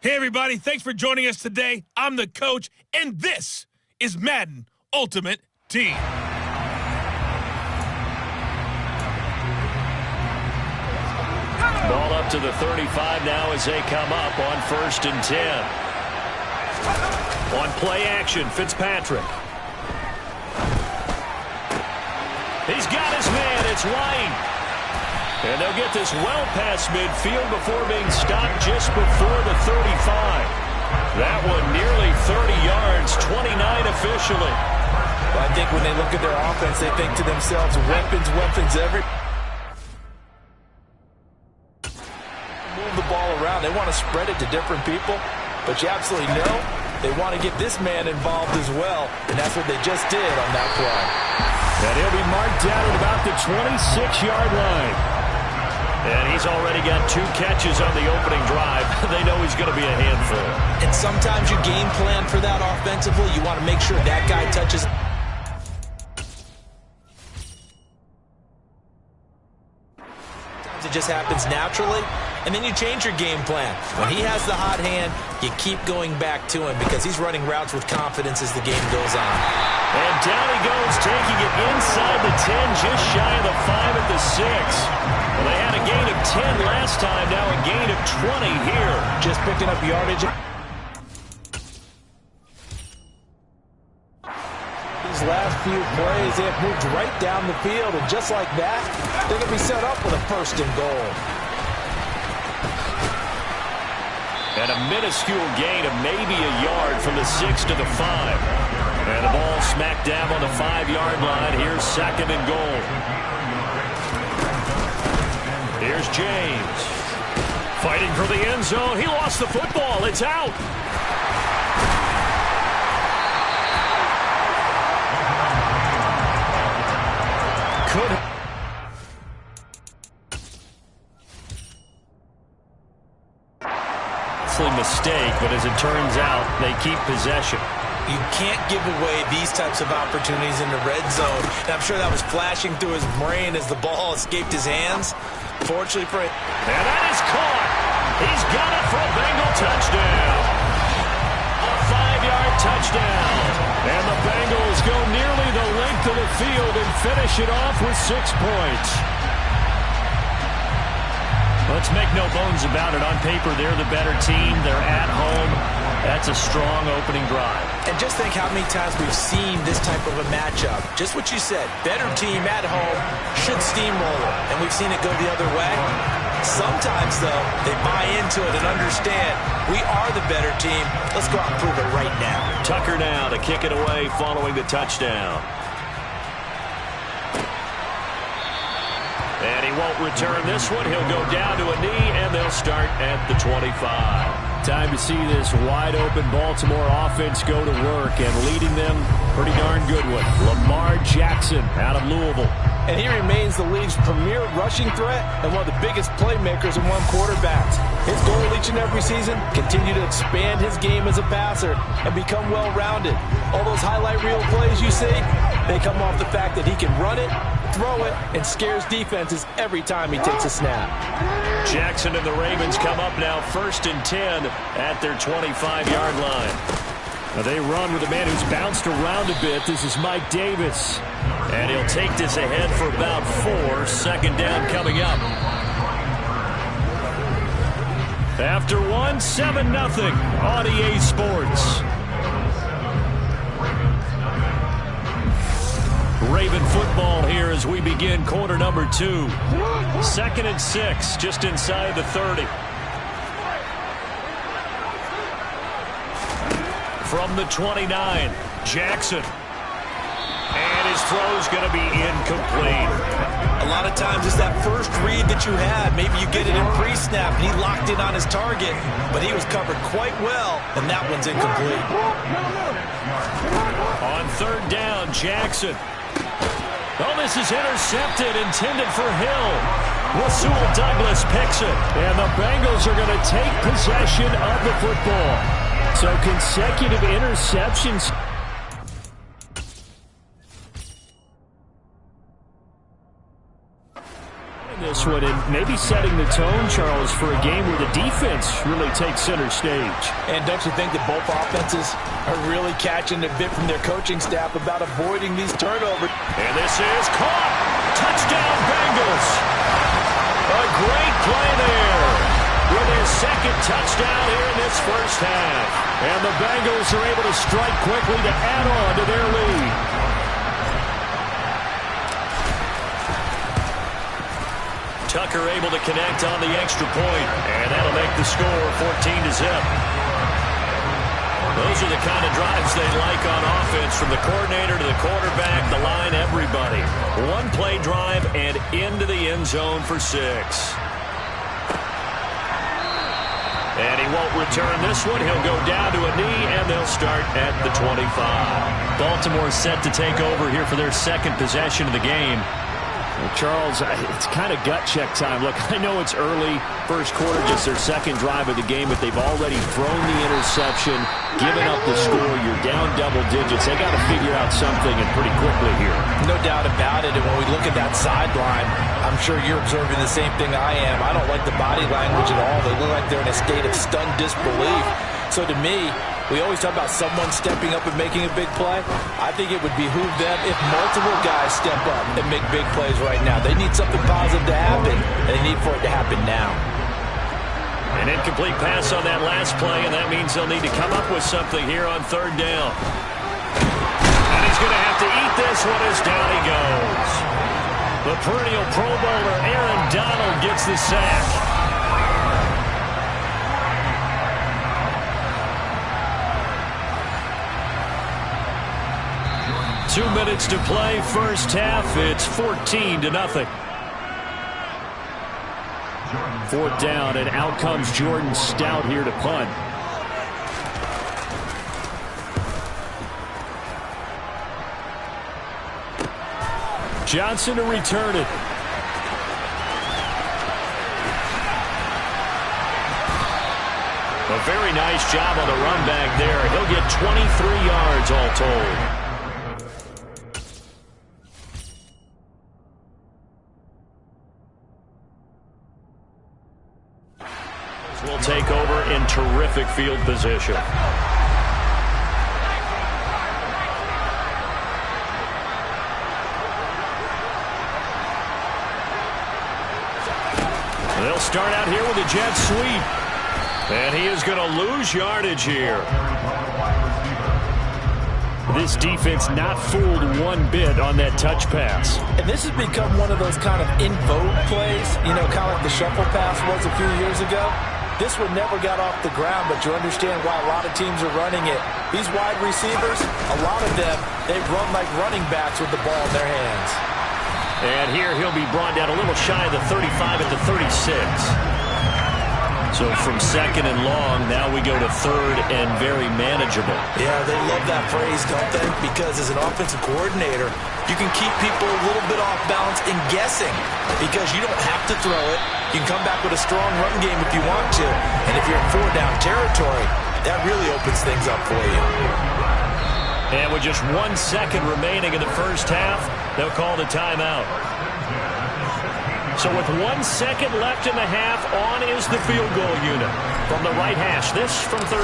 Hey, everybody. Thanks for joining us today. I'm the coach, and this is Madden Ultimate Team. Ball up to the 35 now as they come up on 1st and 10. On play action, Fitzpatrick. He's got his man. It's White. And they'll get this well past midfield before being stopped just before the 35. That one nearly 30 yards, 29 officially. Well, I think when they look at their offense, they think to themselves, weapons, every... Move the ball around. They want to spread it to different people, but you absolutely know they want to get this man involved as well, and that's what they just did on that play. And he'll be marked down at about the 26-yard line. And he's already got 2 catches on the opening drive. They know he's going to be a handful. And sometimes you game plan for that offensively. You want to make sure that guy touches. Sometimes it just happens naturally, and then you change your game plan. When he has the hot hand, you keep going back to him because he's running routes with confidence as the game goes on. And down he goes, taking it inside the 10, just shy of the 5 at the 6. Well, they had a gain of 10 last time, now a gain of 20 here. Just picking up yardage. These last few plays, they have moved right down the field, and just like that, they're going to be set up with a 1st and goal. And a minuscule gain of maybe a yard from the 6 to the 5. And the ball smack dab on the 5-yard line. Here's 2nd and goal. Here's James. Fighting for the end zone. He lost the football. It's out. Mistake, but as it turns out, they keep possession. You can't give away these types of opportunities in the red zone. And I'm sure that was flashing through his brain as the ball escaped his hands. Fortunately for him. And that is caught. He's got it for a Bengal touchdown. A 5-yard touchdown. And the Bengals go nearly the length of the field and finish it off with 6 points. Let's make no bones about it. On paper, they're the better team. They're at home. That's a strong opening drive. And just think how many times we've seen this type of a matchup. Just what you said. Better team at home should steamroll it. And we've seen it go the other way. Sometimes, though, they buy into it and understand we are the better team. Let's go out and prove it right now. Tucker now to kick it away following the touchdown. And he won't return this one. He'll go down to a knee, and they'll start at the 25. Time to see this wide-open Baltimore offense go to work, and leading them, pretty darn good one. Lamar Jackson out of Louisville. And he remains the league's premier rushing threat and one of the biggest playmakers among quarterbacks. His goal each and every season, continue to expand his game as a passer and become well-rounded. All those highlight reel plays you see, they come off the fact that he can run it, throw it, and scares defenses every time he takes a snap. Jackson and the Ravens come up now 1st and 10 at their 25-yard line. Now they run with a man who's bounced around a bit. This is Mike Davis. And he'll take this ahead for about 4. 2nd down coming up. After 1, 7-0 on EA Sports. Raven football here as we begin quarter number 2. 2nd and 6, just inside the 30. From the 29, Jackson. And his throw's going to be incomplete. A lot of times it's that first read that you had. Maybe you get it in pre-snap, and he locked in on his target, but he was covered quite well, and that one's incomplete. On 3rd down, Jackson. Oh, this is intercepted, intended for Hill. Rasul Douglas picks it, and the Bengals are going to take possession of the football. So consecutive interceptions. This one, and maybe setting the tone, Charles, for a game where the defense really takes center stage. And don't you think that both offenses are really catching a bit from their coaching staff about avoiding these turnovers? And this is caught. Touchdown, Bengals. A great play there with his second touchdown here in this first half. And the Bengals are able to strike quickly to add on to their lead. Tucker able to connect on the extra point, and that'll make the score 14-0. Those are the kind of drives they like on offense, from the coordinator to the quarterback, the line, everybody. One play drive and into the end zone for 6. And he won't return this one. He'll go down to a knee, and they'll start at the 25. Baltimore set to take over here for their second possession of the game. Well, Charles, it's kind of gut check time. Look, I know it's early, first quarter, just their second drive of the game, but they've already thrown the interception, given up the score. You're down double digits. They got to figure out something, and pretty quickly here. No doubt about it, and when we look at that sideline, I'm sure you're observing the same thing I am. I don't like the body language at all. They look like they're in a state of stunned disbelief. So to me, we always talk about someone stepping up and making a big play. I think it would behoove them if multiple guys step up and make big plays right now. They need something positive to happen, and they need for it to happen now. An incomplete pass on that last play, and that means they'll need to come up with something here on third down. And he's going to have to eat this one as down he goes. The perennial Pro Bowler Aaron Donald gets the sack. 2 minutes to play, first half. It's 14-0. Fourth down, and out comes Jordan Stout here to punt. Johnson to return it. A very nice job on the run back there. He'll get 23 yards all told. Will take over in terrific field position. They'll start out here with a jet sweep. And he is going to lose yardage here. This defense not fooled one bit on that touch pass. And this has become one of those kind of in vogue plays, you know, kind of like the shuffle pass was a few years ago. This one never got off the ground, but you understand why a lot of teams are running it. These wide receivers, a lot of them, they run like running backs with the ball in their hands. And here he'll be brought down a little shy of the 35 at the 36. So from second and long, now we go to third and very manageable. Yeah, they love that phrase, don't they? Because as an offensive coordinator, you can keep people a little bit off balance and guessing because you don't have to throw it. You can come back with a strong run game if you want to. And if you're in four-down territory, that really opens things up for you. And with just 1 second remaining in the first half, they'll call the timeout. So with 1 second left in the half, on is the field goal unit from the right hash. This from 33.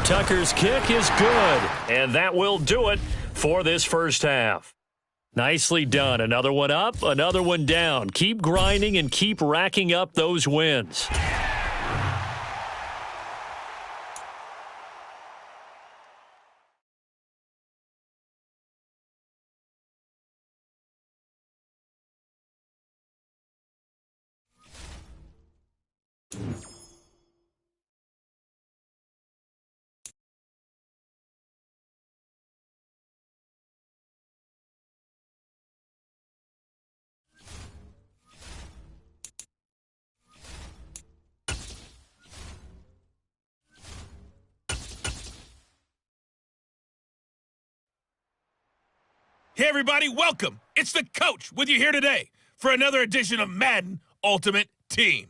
Tucker's kick is good, and that will do it for this first half. Nicely done. Another one up, another one down. Keep grinding and keep racking up those wins. Hey, everybody, welcome. It's the coach with you here today for another edition of Madden Ultimate Team.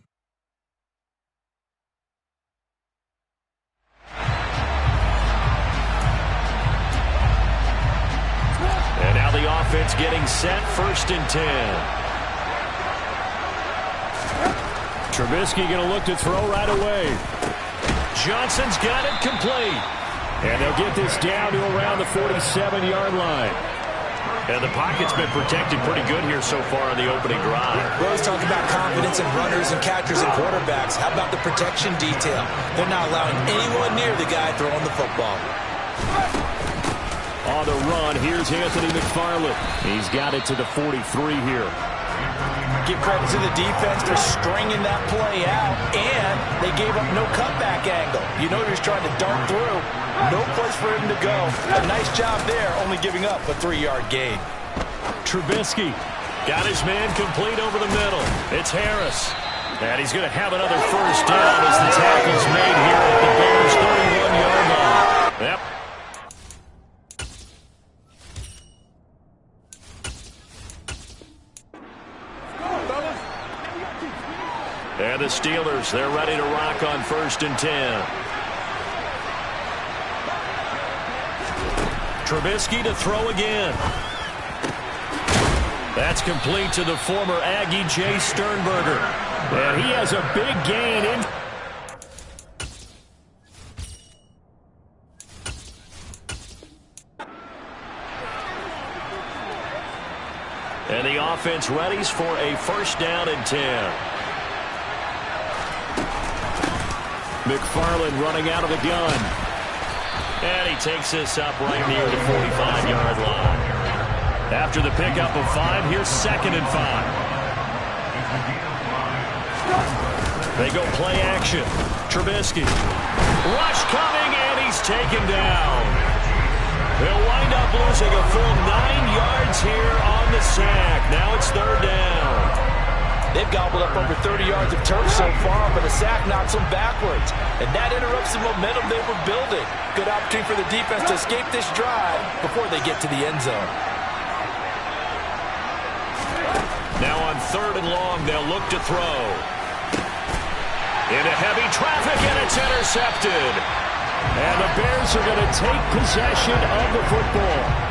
And now the offense getting set, 1st and 10. Trubisky going to look to throw right away. Johnson's got it complete. And they'll get this down to around the 47-yard line. And the pocket's been protected pretty good here so far on the opening drive. We always talk about confidence in runners and catchers and quarterbacks. How about the protection detail? They're not allowing anyone near the guy throwing the football. On the run, here's Anthony McFarland. He's got it to the 43 here. Give credit to the defense for stringing that play out, and they gave up no cutback angle. You know he's trying to dart through. No place for him to go. A nice job there, only giving up a 3-yard gain. Trubisky got his man complete over the middle. It's Harris. And he's going to have another first down as the tackle's made here at the Bears' 31-yard line. Yep. And the Steelers, they're ready to rock on 1st and 10. Trubisky to throw again. That's complete to the former Aggie, Jay Sternberger. And he has a big gain in. And the offense readies for a 1st down and 10. McFarland running out of the gun. And he takes this up right near the 45-yard line. After the pickup of 5, here's 2nd and 5. They go play action. Trubisky. Rush coming, and he's taken down. They'll wind up losing a full 9 yards here on the sack. Now it's 3rd down. They've gobbled up over 30 yards of turf so far, but a sack knocks them backwards. And that interrupts the momentum they were building. Good opportunity for the defense to escape this drive before they get to the end zone. Now on 3rd and long, they'll look to throw. Into heavy traffic, and it's intercepted. And the Bears are going to take possession of the football.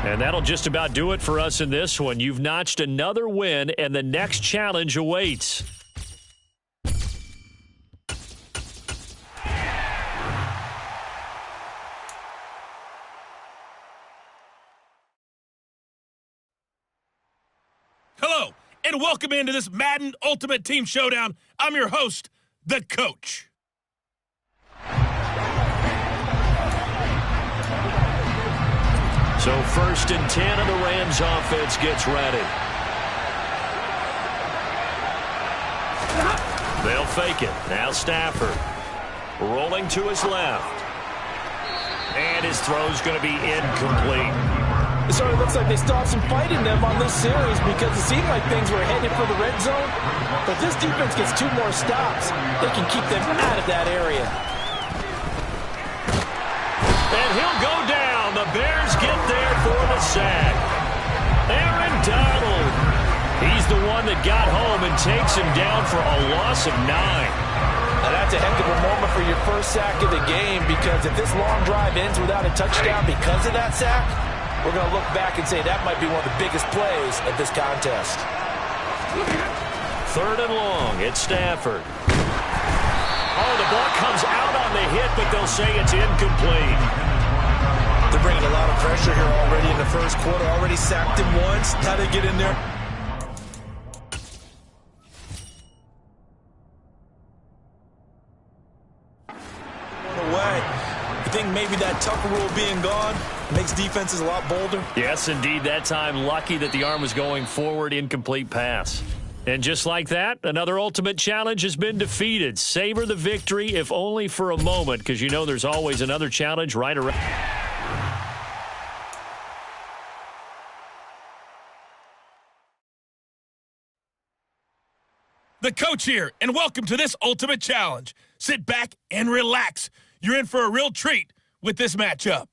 And that'll just about do it for us in this one. You've notched another win, and the next challenge awaits. Hello, and welcome into this Madden Ultimate Team Showdown. I'm your host, the Coach. So 1st and 10, and the Rams offense gets ready. They'll fake it. Now Stafford rolling to his left. And his throw's going to be incomplete. It sort of looks like they still have some fight in them on this series because it seemed like things were headed for the red zone. But this defense gets 2 more stops. They can keep them out of that area. And he'll go down. The Bears get there for the sack. Aaron Donald. He's the one that got home and takes him down for a loss of 9. Now that's a heck of a moment for your first sack of the game, because if this long drive ends without a touchdown because of that sack, we're going to look back and say that might be one of the biggest plays of this contest. 3rd and long. It's Stafford. Oh, the ball comes out on the hit, but they'll say it's incomplete. They're bringing a lot of pressure here already in the first quarter. Already sacked him once. How they get in there? Away. I think maybe that Tucker rule being gone makes defenses a lot bolder. Yes, indeed. That time, lucky that the arm was going forward. Incomplete pass. And just like that, another ultimate challenge has been defeated. Savor the victory, if only for a moment, because you know there's always another challenge right around. The Coach here, and welcome to this Ultimate Challenge. Sit back and relax. You're in for a real treat with this matchup.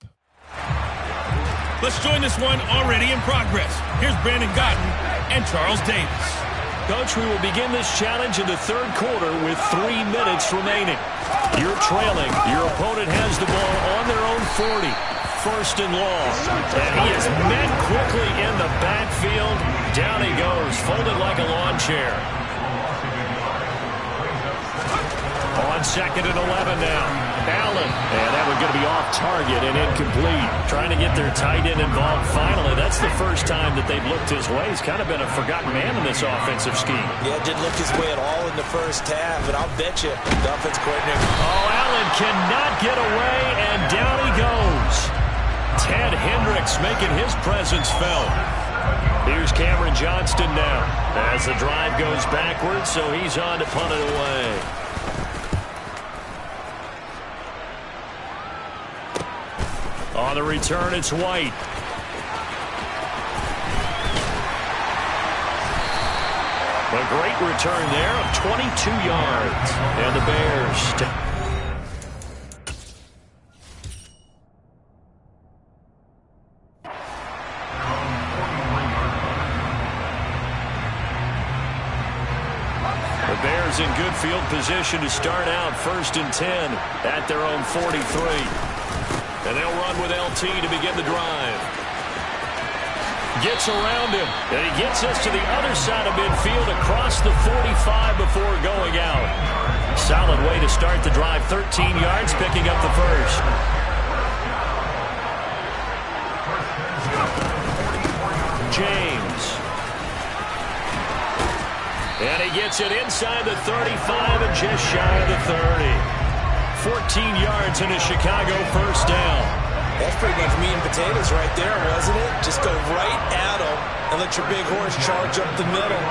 Let's join this one already in progress. Here's Brandon Godden and Charles Davis. Coach, we will begin this challenge in the 3rd quarter with 3 minutes remaining. You're trailing. Your opponent has the ball on their own 40. 1st and long. And he is met quickly in the backfield. Down he goes, folded like a lawn chair. 2nd and 11 now. Allen, and that one's going to be off target and incomplete. Trying to get their tight end involved finally. That's the first time that they've looked his way. He's kind of been a forgotten man in this offensive scheme. Yeah, didn't look his way at all in the first half, and I'll bet you the offense coordinator. Oh, Allen cannot get away, and down he goes. Ted Hendricks making his presence felt. Here's Cameron Johnston now as the drive goes backwards, so he's on to punt it away. On the return, it's White. A great return there of 22 yards. And the Bears. The Bears in good field position to start out 1st and 10 at their own 43. And they'll run with LT to begin the drive. Gets around him, and he gets us to the other side of midfield across the 45 before going out. Solid way to start the drive, 13 yards, picking up the first. James. And he gets it inside the 35 and just shy of the 30. 14 yards in a Chicago first down. That's pretty much meat and potatoes right there, wasn't it? Just go right at them and let your big horse charge up the middle.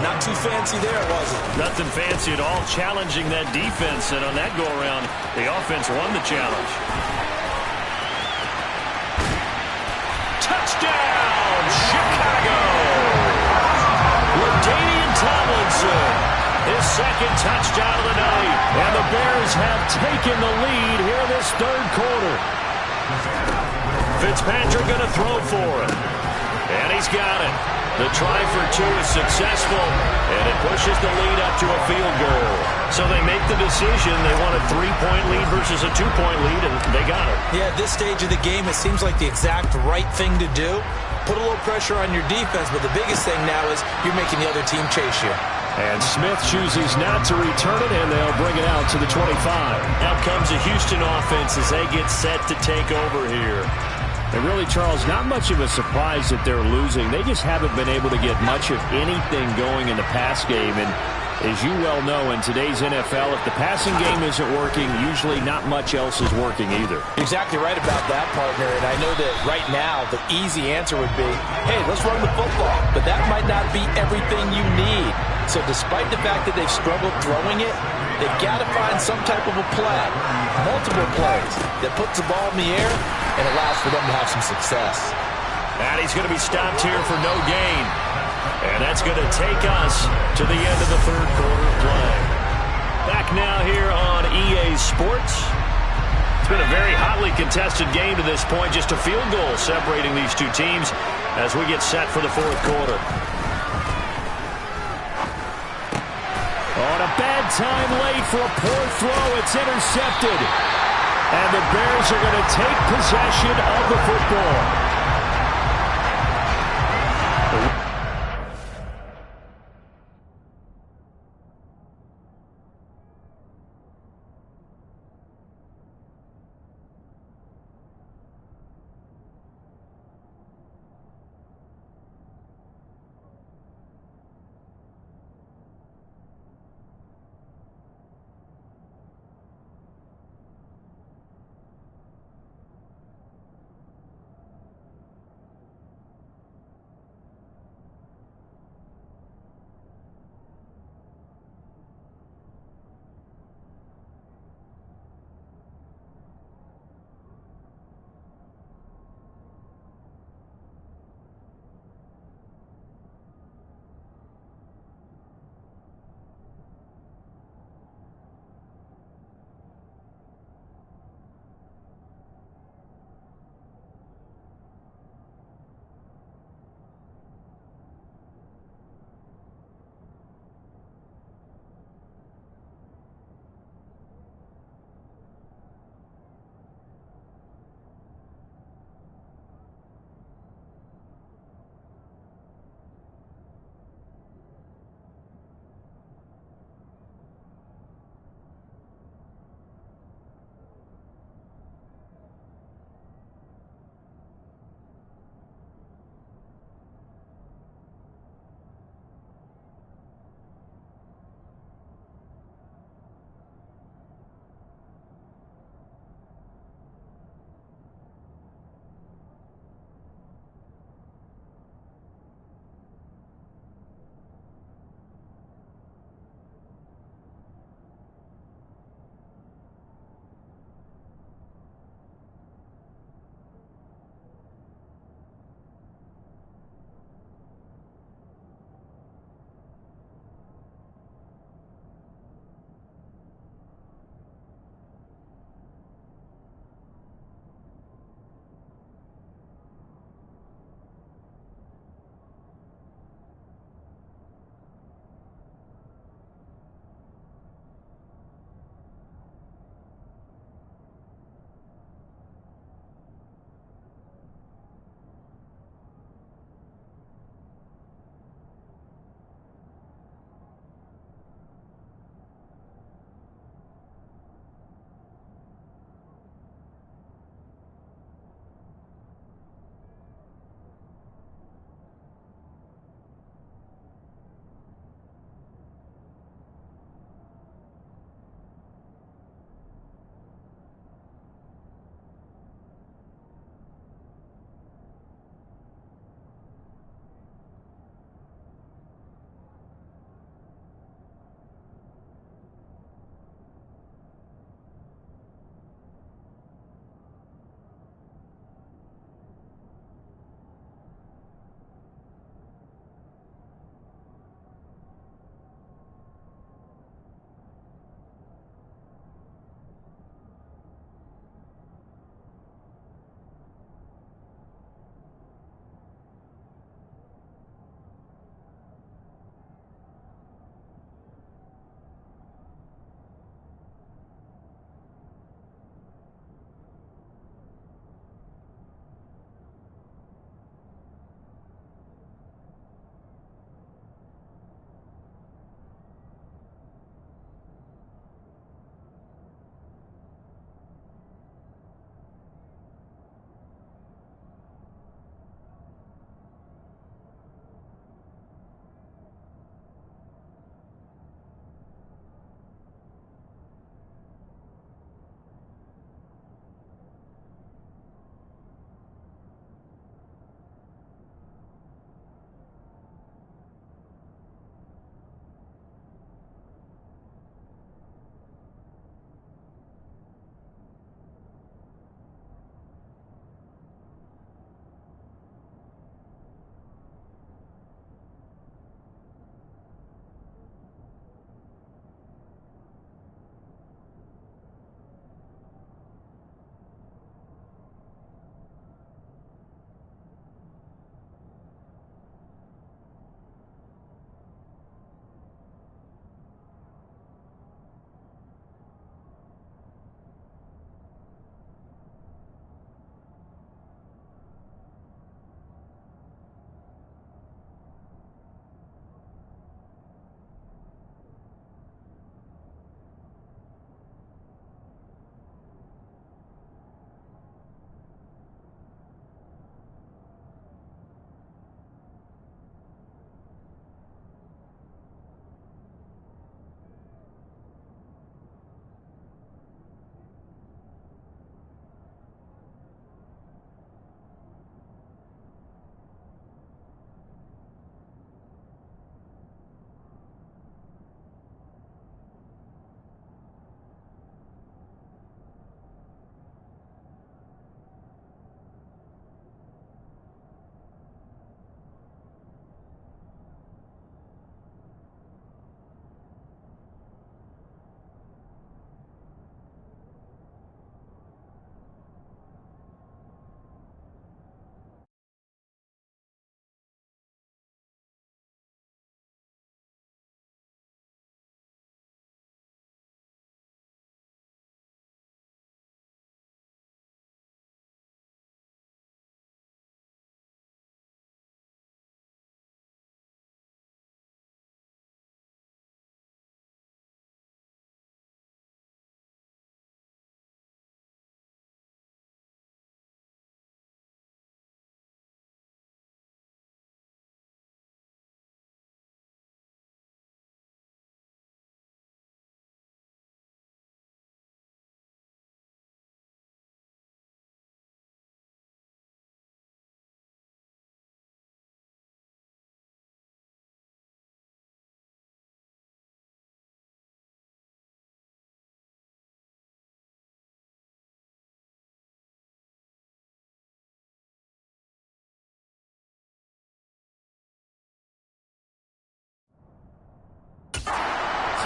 Not too fancy there, was it? Nothing fancy at all, challenging that defense, and on that go-around, the offense won the challenge. Touchdown, Chicago! LaDainian Tomlinson, his 2nd touchdown of the night, and the Bears have taken the lead here in this 3rd quarter. Fitzpatrick going to throw for it. And he's got it. The try for 2 is successful, and it pushes the lead up to a field goal. So they make the decision. They want a 3-point lead versus a 2-point lead, and they got it. Yeah, at this stage of the game, it seems like the exact right thing to do. Put a little pressure on your defense, but the biggest thing now is you're making the other team chase you. And Smith chooses not to return it, and they'll bring it out to the 25. Out comes the Houston offense as they get set to take over here. And really, Charles, not much of a surprise that they're losing. They just haven't been able to get much of anything going in the pass game. And as you well know, in today's NFL, if the passing game isn't working, usually not much else is working either. Exactly right about that, partner. And I know that right now the easy answer would be, hey, let's run the football. But that might not be everything you need. So despite the fact that they've struggled throwing it, they've got to find some type of a play, multiple plays, that puts the ball in the air and allows for them to have some success. And he's going to be stopped here for no gain. And that's going to take us to the end of the 3rd quarter play. Back now here on EA Sports. It's been a very hotly contested game to this point. Just a field goal separating these two teams as we get set for the 4th quarter. On a bad time late for a poor throw. It's intercepted. And the Bears are going to take possession of the football.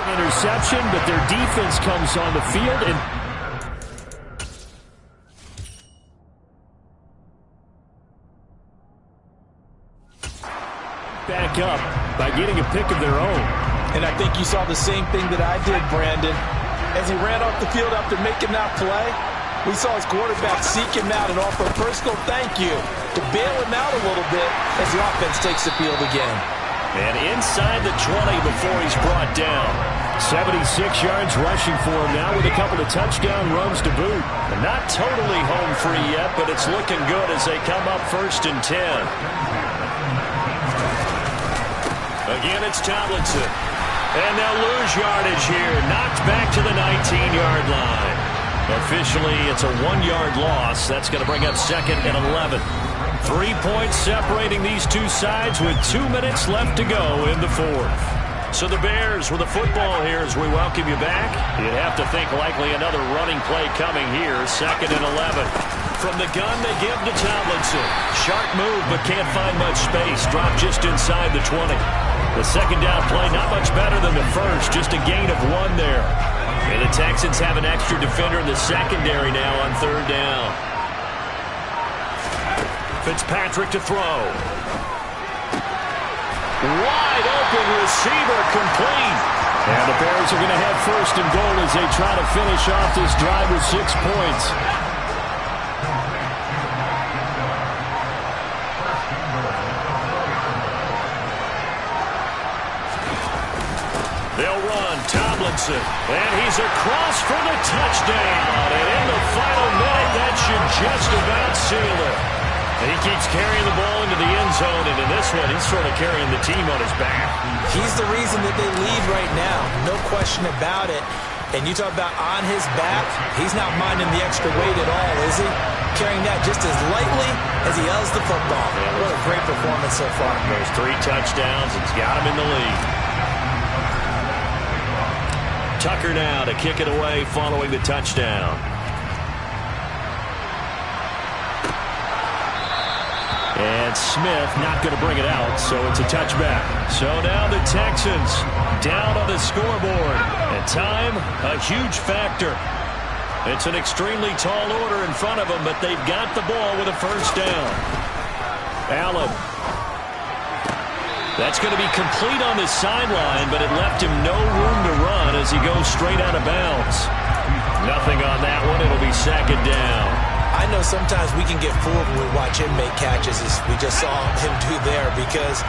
Interception, but their defense comes on the field and back up by getting a pick of their own. And I think you saw the same thing that I did, Brandon. As he ran off the field after making that play, we saw his quarterback seek him out and offer a personal thank you to bail him out a little bit as the offense takes the field again. And inside the 20 before he's brought down. 76 yards rushing for him now with a couple of touchdown runs to boot. And not totally home free yet, but it's looking good as they come up 1st and 10. Again, it's Tomlinson. And they'll lose yardage here. Knocked back to the 19-yard line. Officially, it's a 1-yard loss. That's going to bring up 2nd and 11. 3 points separating these two sides with 2 minutes left to go in the 4th. So the Bears with the football here as we welcome you back. You'd have to think likely another running play coming here. 2nd and 11. From the gun, they give to Tomlinson. Sharp move, but can't find much space. Drop just inside the 20. The second down play, not much better than the first. Just a gain of 1 there. And the Texans have an extra defender in the secondary now on 3rd down. Fitzpatrick to throw. Wide open receiver complete. And the Bears are going to have 1st and goal as they try to finish off this drive with 6 points. They'll run Tomlinson, and he's across for the touchdown. And in the final minute, that should just about seal it. And he keeps carrying the ball into the end zone, and in this one, he's sort of carrying the team on his back. He's the reason that they lead right now, no question about it. And you talk about on his back, he's not minding the extra weight at all, is he? Carrying that just as lightly as he does the football. Yeah, what a great performance so far. Those 3 touchdowns, it's got him in the lead. Tucker now to kick it away following the touchdown. And Smith not going to bring it out, so it's a touchback. So now the Texans down on the scoreboard. And time, a huge factor. It's an extremely tall order in front of them, but they've got the ball with a 1st down. Allen. That's going to be complete on the sideline, but it left him no room to run as he goes straight out of bounds. Nothing on that one. It'll be 2nd down. I know sometimes we can get fooled when we watch him make catches, as we just saw him do there, because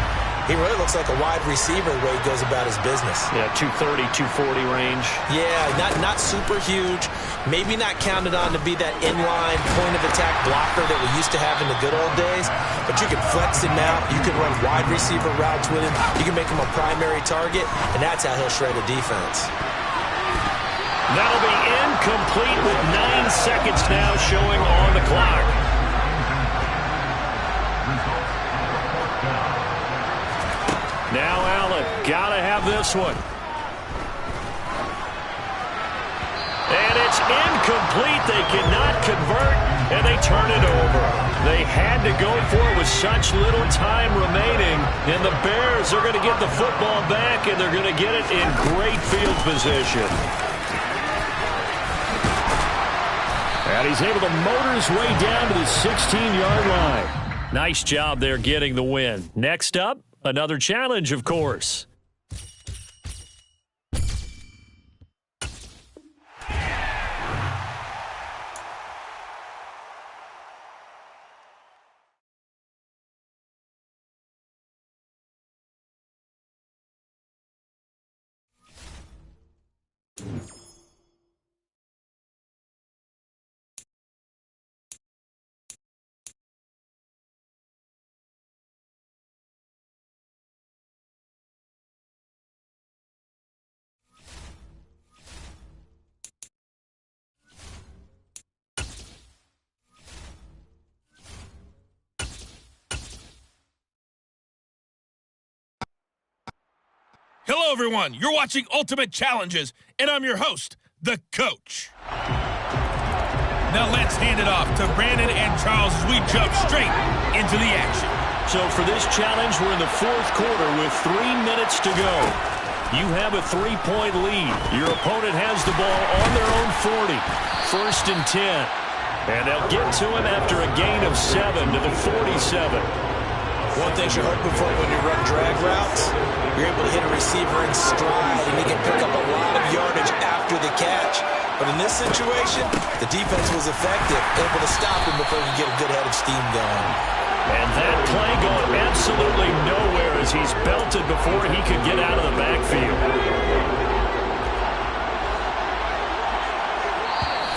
he really looks like a wide receiver the way he goes about his business. Yeah, 230, 240 range. Yeah, not super huge. Maybe not counted on to be that inline point-of-attack blocker that we used to have in the good old days. But you can flex him out. You can run wide receiver routes with him. You can make him a primary target, and that's how he'll shred a defense. That'll be incomplete with 9 seconds now showing on the clock. Now Allen, gotta have this one. And it's incomplete. They cannot convert, and they turn it over. They had to go for it with such little time remaining, and the Bears are going to get the football back, and they're going to get it in great field position. And he's able to motor his way down to the 16-yard line. Nice job there getting the win. Next up, another challenge, of course. Hello, everyone. You're watching Ultimate Challenges, and I'm your host, the Coach. Now let's hand it off to Brandon and Charles as we jump straight into the action. So for this challenge, we're in the 4th quarter with 3 minutes to go. You have a 3-point lead. Your opponent has the ball on their own 40. 1st and 10. And they'll get to him after a gain of 7 to the 47. One thing you're hoping for when you run drag routes, you're able to hit a receiver in stride, and he can pick up a lot of yardage after the catch. But in this situation, the defense was effective, able to stop him before he could get a good head of steam going. And that play going absolutely nowhere as he's belted before he could get out of the backfield.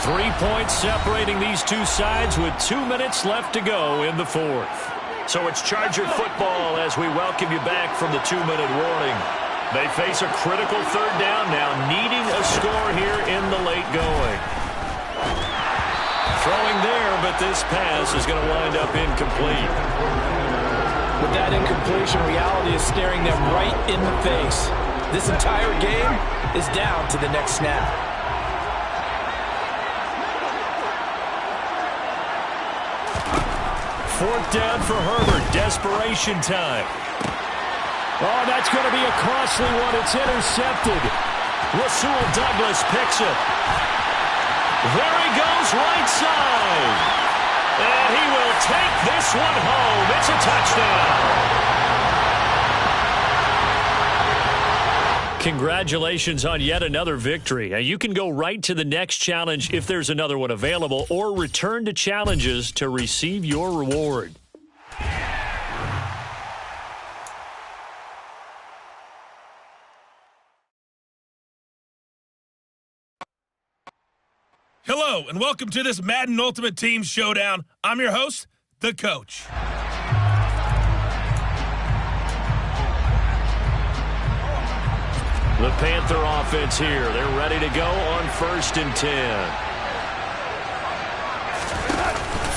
3 points separating these two sides with 2 minutes left to go in the 4th. So it's Charger football as we welcome you back from the 2-minute warning. They face a critical 3rd down now, needing a score here in the late going. Throwing there, but this pass is going to wind up incomplete. With that incompletion, reality is staring them right in the face. This entire game is down to the next snap. 4th down for Herbert. Desperation time. Oh, that's going to be a costly one. It's intercepted. Rasul Douglas picks it. There he goes, right side. And he will take this one home. It's a touchdown. Congratulations on yet another victory. Now, you can go right to the next challenge if there's another one available, or return to challenges to receive your reward. Hello, and welcome to this Madden Ultimate Team Showdown. I'm your host, the Coach. The Panther offense here. They're ready to go on 1st and 10.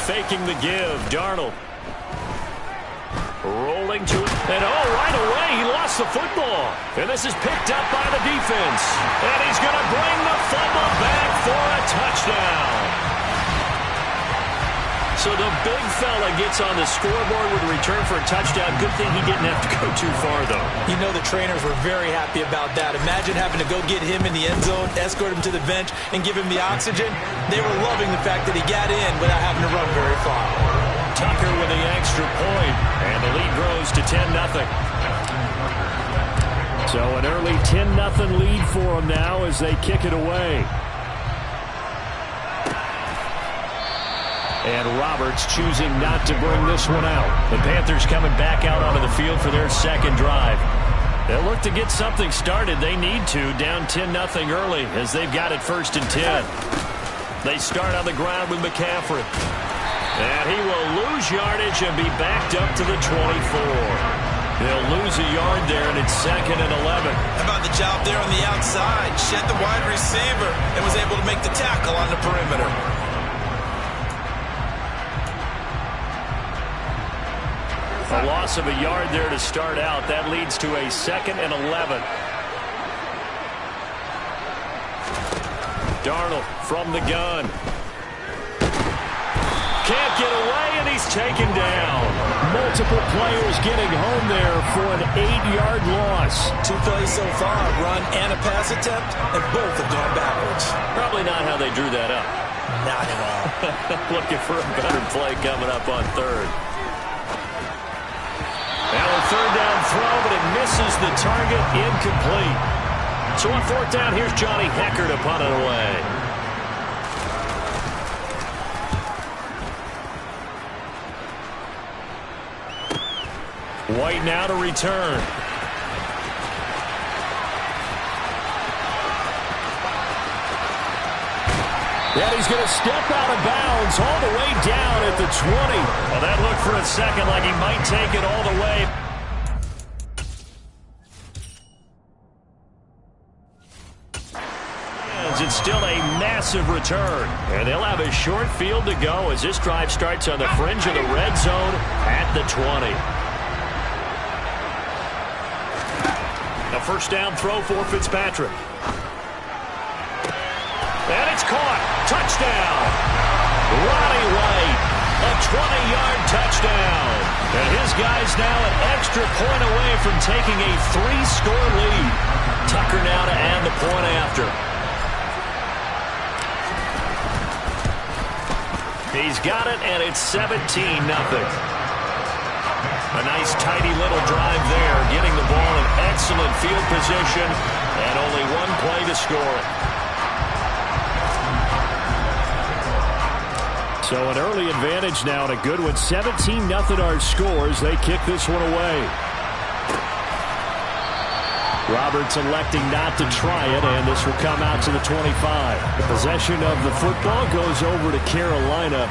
Faking the give. Darnold. Rolling to it. And right away, he lost the football. And this is picked up by the defense. And he's going to bring the fumble back for a touchdown. So the big fella gets on the scoreboard with a return for a touchdown. Good thing he didn't have to go too far, though. You know the trainers were very happy about that. Imagine having to go get him in the end zone, escort him to the bench, and give him the oxygen. They were loving the fact that he got in without having to run very far. Tucker with the extra point, and the lead grows to 10-0. So an early 10-0 lead for them now as they kick it away. And Roberts choosing not to bring this one out. The Panthers coming back out onto the field for their second drive. They'll look to get something started. They need to, down 10-0 early as they've got it 1st and 10. They start on the ground with McCaffrey. And he will lose yardage and be backed up to the 24. They'll lose a yard there, and it's 2nd and 11. How about the job there on the outside? Shed the wide receiver and was able to make the tackle on the perimeter. A loss of a yard there to start out. That leads to a 2nd and 11. Darnold from the gun. Can't get away, and he's taken down. Multiple players getting home there for an 8-yard loss. 2 plays so far, a run and a pass attempt, and both have gone backwards. Probably not how they drew that up. Not at all. Looking for a better play coming up on 3rd. Now a 3rd down throw, but it misses the target, incomplete. So on 4th down, here's Johnny Hecker to punt it away. White now to return. And he's going to step out of bounds all the way down at the 20. Well, that looked for a second like he might take it all the way. It's still a massive return. And they'll have a short field to go as this drive starts on the fringe of the red zone at the 20. A 1st down throw for Fitzpatrick. And it's caught. Touchdown. Ronnie White. A 20-yard touchdown. And his guy's now an extra point away from taking a 3-score lead. Tucker now to add the point after. He's got it, and it's 17-0. A nice, tidy little drive there, getting the ball in excellent field position, and only one play to score it. So an early advantage now, and a good one. 17-0 our scores. They kick this one away. Roberts electing not to try it, and this will come out to the 25. The possession of the football goes over to Carolina.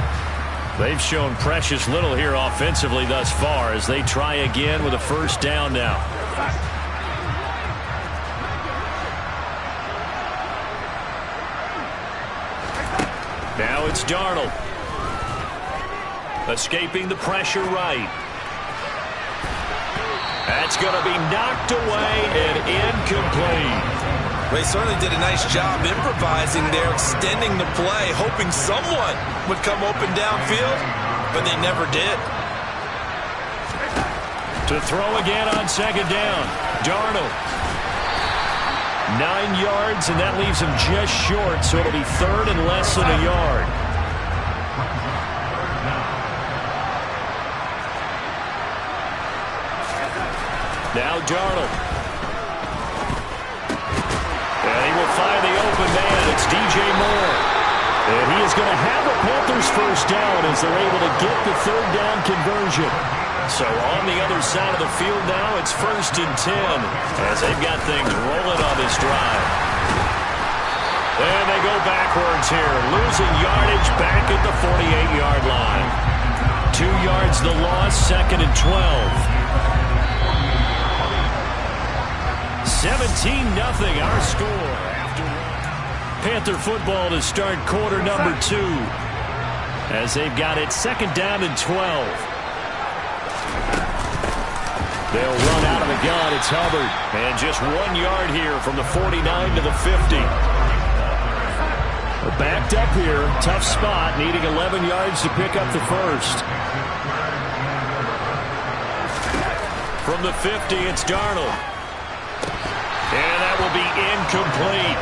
They've shown precious little here offensively thus far as they try again with a first down now. Now it's Darnold. Escaping the pressure right. That's going to be knocked away and incomplete. They certainly did a nice job improvising there, extending the play, hoping someone would come open downfield, but they never did. To throw again on second down. Darnold. 9 yards, and that leaves him just short, so it'll be third and less than a yard. Now Darnold. And he will find the open man. It's DJ Moore. And he is going to have the Panthers first down as they're able to get the third down conversion. So on the other side of the field now, it's 1st and 10 as they've got things rolling on this drive. And they go backwards here, losing yardage back at the 48-yard line. 2 yards the loss, 2nd and 12. 17-0 our score. Panther football to start quarter number 2 as they've got it 2nd down and 12. They'll run out of the gun. It's Hubbard. And just 1 yard here from the 49 to the 50. We're backed up here. Tough spot, needing 11 yards to pick up the first. From the 50, it's Darnold. And that will be incomplete.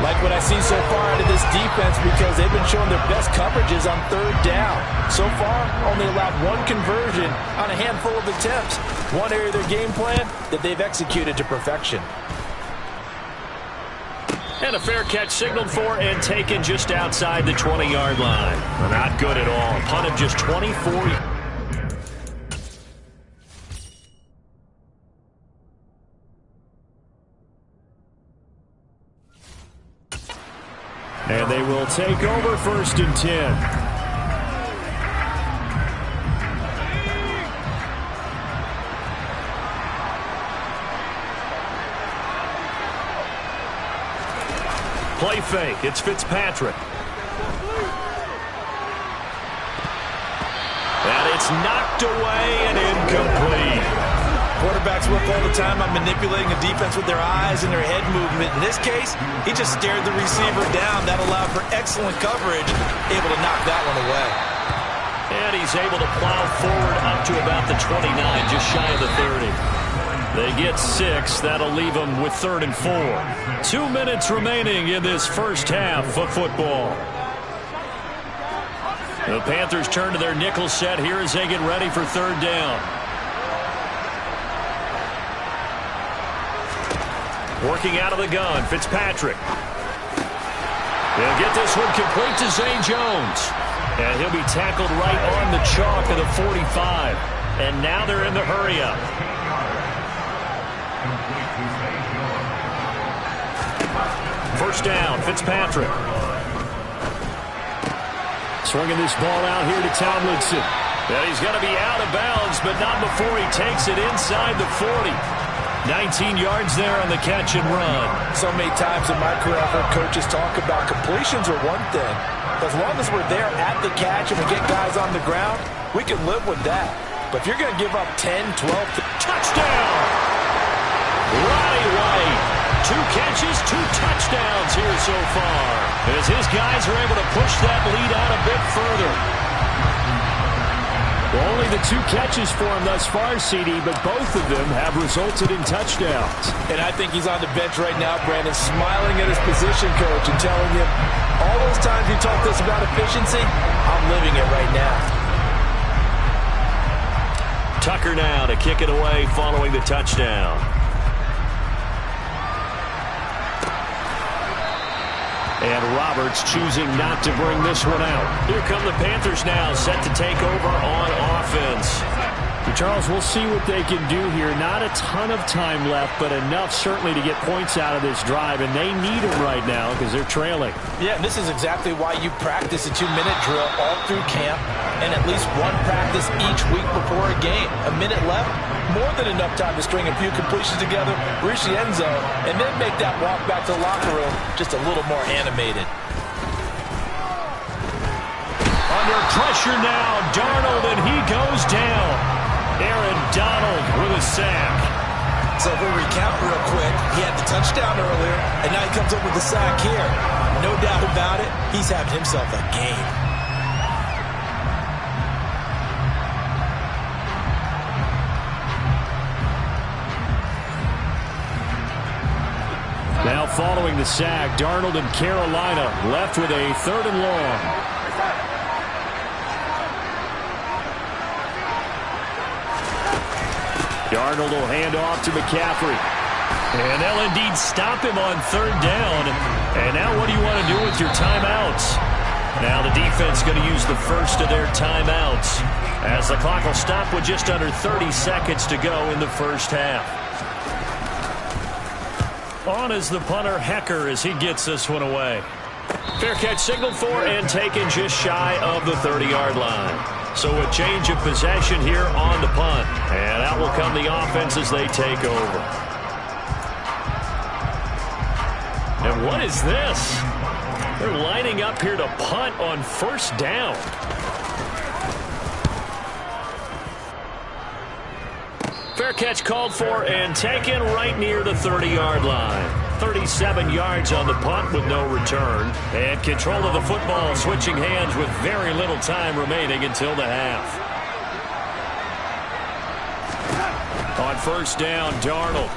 Like what I've seen so far out of this defense because they've been showing their best coverages on 3rd down. So far, only allowed 1 conversion on a handful of attempts. One area of their game plan that they've executed to perfection. And a fair catch signaled for and taken just outside the 20-yard line. Not good at all. Punt of just 24. And they will take over 1st and 10. Play fake. It's Fitzpatrick. And it's knocked away and incomplete. Quarterbacks work all the time on manipulating a defense with their eyes and their head movement. In this case, he just stared the receiver down. That allowed for excellent coverage, able to knock that one away. And he's able to plow forward up to about the 29, just shy of the 30. They get 6. That'll leave them with 3rd and 4. 2 minutes remaining in this first half of football. The Panthers turn to their nickel set here as they get ready for 3rd down. Working out of the gun, Fitzpatrick. They'll get this one complete to Zay Jones. And he'll be tackled right on the chalk of the 45. And now they're in the hurry-up. First down, Fitzpatrick. Swinging this ball out here to Tomlinson. And he's going to be out of bounds, but not before he takes it inside the 40. 19 yards there on the catch and run. So many times in my career I've heard coaches talk about completions are one thing. As long as we're there at the catch and we get guys on the ground, we can live with that. But if you're going to give up 10, 12... Touchdown! Ronnie White 2 catches, 2 touchdowns here so far, as his guys are able to push that lead out a bit further. Only the 2 catches for him thus far, CD, but both of them have resulted in touchdowns. And I think he's on the bench right now, Brandon, smiling at his position coach and telling him, all those times you talked to us about efficiency, I'm living it right now. Tucker now to kick it away following the touchdown. And Roberts choosing not to bring this one out. Here come the Panthers now, set to take over on offense. Charles, we'll see what they can do here. Not a ton of time left, but enough certainly to get points out of this drive, and they need it right now because they're trailing. Yeah, and this is exactly why you practice a 2-minute drill all through camp and at least one practice each week before a game. A minute left, more than enough time to string a few completions together, reach the end zone, and then make that walk back to the locker room just a little more animated. Under pressure now, Darnold, and he goes down. Aaron Donald with a sack. So if we recount real quick, he had the touchdown earlier, and now he comes up with the sack here. No doubt about it, he's having himself a game. Now following the sack, Darnold and Carolina left with a 3rd and long. Darnold will hand off to McCaffrey. And they'll indeed stop him on 3rd down. And now what do you want to do with your timeouts? Now the defense going to use the first of their timeouts, as the clock will stop with just under 30 seconds to go in the first half. On is the punter, Hecker, as he gets this one away. Fair catch signaled for and taken just shy of the 30-yard line. So a change of possession here on the punt. And out will come the offense as they take over. And what is this? They're lining up here to punt on 1st down. Fair catch called for and taken right near the 30-yard line. 37 yards on the punt with no return. And control of the football switching hands with very little time remaining until the half. On 1st down, Darnold.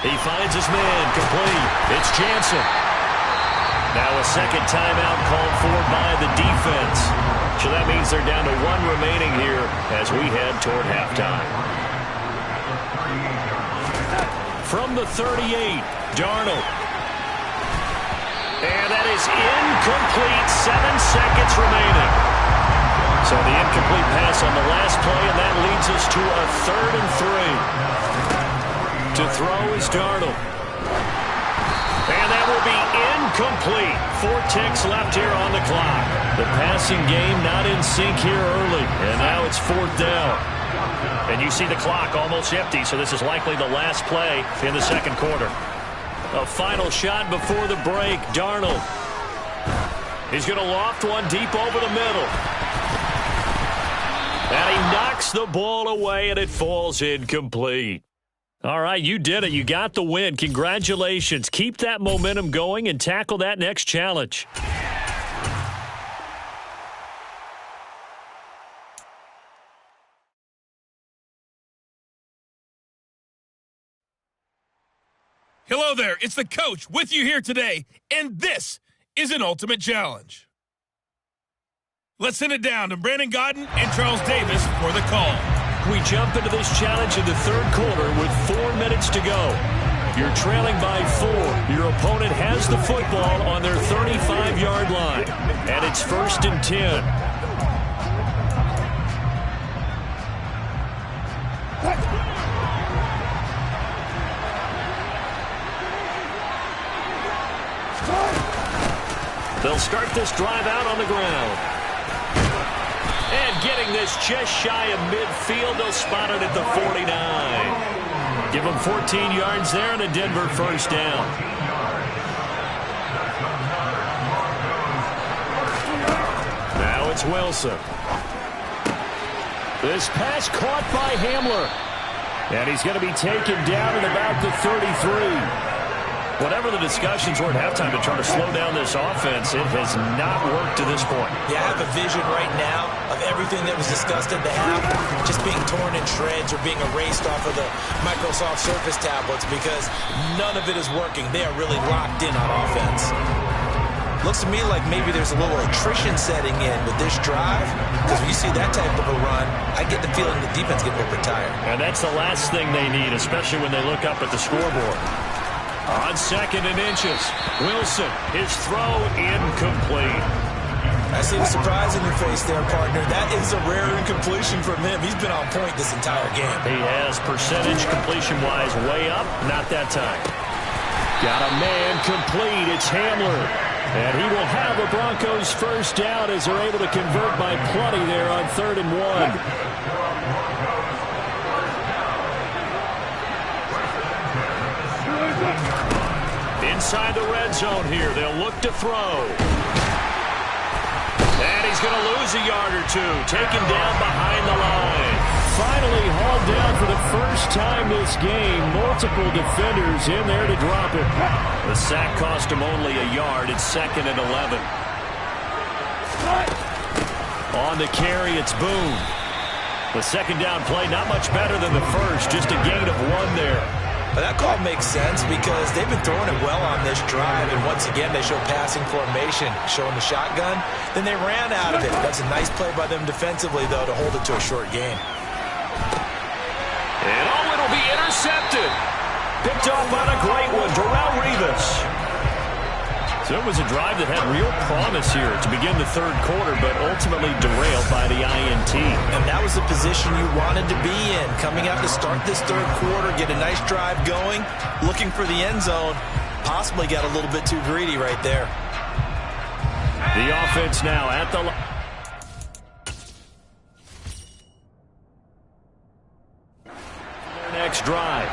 He finds his man, complete. It's Jansen. Now a second timeout called for by the defense. So that means they're down to 1 remaining here as we head toward halftime. From the 38, Darnold. And that is incomplete. 7 seconds remaining. So the incomplete pass on the last play, and that leads us to a 3rd and 3. To throw is Darnold. And that will be incomplete. 4 ticks left here on the clock. The passing game not in sync here early. And now it's 4th down. And you see the clock almost empty, so this is likely the last play in the 2nd quarter. A final shot before the break. Darnold. He's going to loft one deep over the middle. And he knocks the ball away, and it falls incomplete. All right, you did it. You got the win. Congratulations. Keep that momentum going and tackle that next challenge. Hello there, it's the coach with you here today, and this is an ultimate challenge. Let's send it down to Brandon Godden and Charles Davis for the call. We jump into this challenge in the 3rd quarter with 4 minutes to go. You're trailing by 4. Your opponent has the football on their 35-yard line, and it's 1st and 10. They'll start this drive out on the ground. And getting this just shy of midfield, they'll spot it at the 49. Give them 14 yards there and a Denver 1st down. Now it's Wilson. This pass caught by Hamler. And he's going to be taken down at about the 33. Whatever the discussions were at halftime to try to slow down this offense, it has not worked to this point. Yeah, I have a vision right now of everything that was discussed at the half just being torn in shreds or being erased off of the Microsoft Surface tablets because none of it is working. They are really locked in on offense. Looks to me like maybe there's a little attrition setting in with this drive because when you see that type of a run, I get the feeling the defense getting a little bit tired. And that's the last thing they need, especially when they look up at the scoreboard. On 2nd and inches, Wilson, his throw incomplete. I see the surprise in your face there, partner. That is a rare incompletion from him. He's been on point this entire game. He has percentage completion-wise way up, not that time. Got a man complete. It's Hamler. And he will have the Broncos first down as they're able to convert by plenty there on 3rd and 1. Inside the red zone here, they'll look to throw. And he's going to lose a yard or two, taken down behind the line. Finally hauled down for the first time this game. Multiple defenders in there to drop it. The sack cost him only a yard. It's 2nd and 11. On the carry, it's Boone. The second down play, not much better than the first, just a gain of 1 there. But that call makes sense because they've been throwing it well on this drive, and once again they show passing formation, showing the shotgun. Then they ran out of it. That's a nice play by them defensively, though, to hold it to a short game. And it'll be intercepted. Picked off on a great one, Darrelle Revis. So it was a drive that had real promise here to begin the 3rd quarter, but ultimately derailed by the INT. And that was the position you wanted to be in. Coming out to start this 3rd quarter, get a nice drive going, looking for the end zone. Possibly got a little bit too greedy right there. The offense now at the line. Their next drive.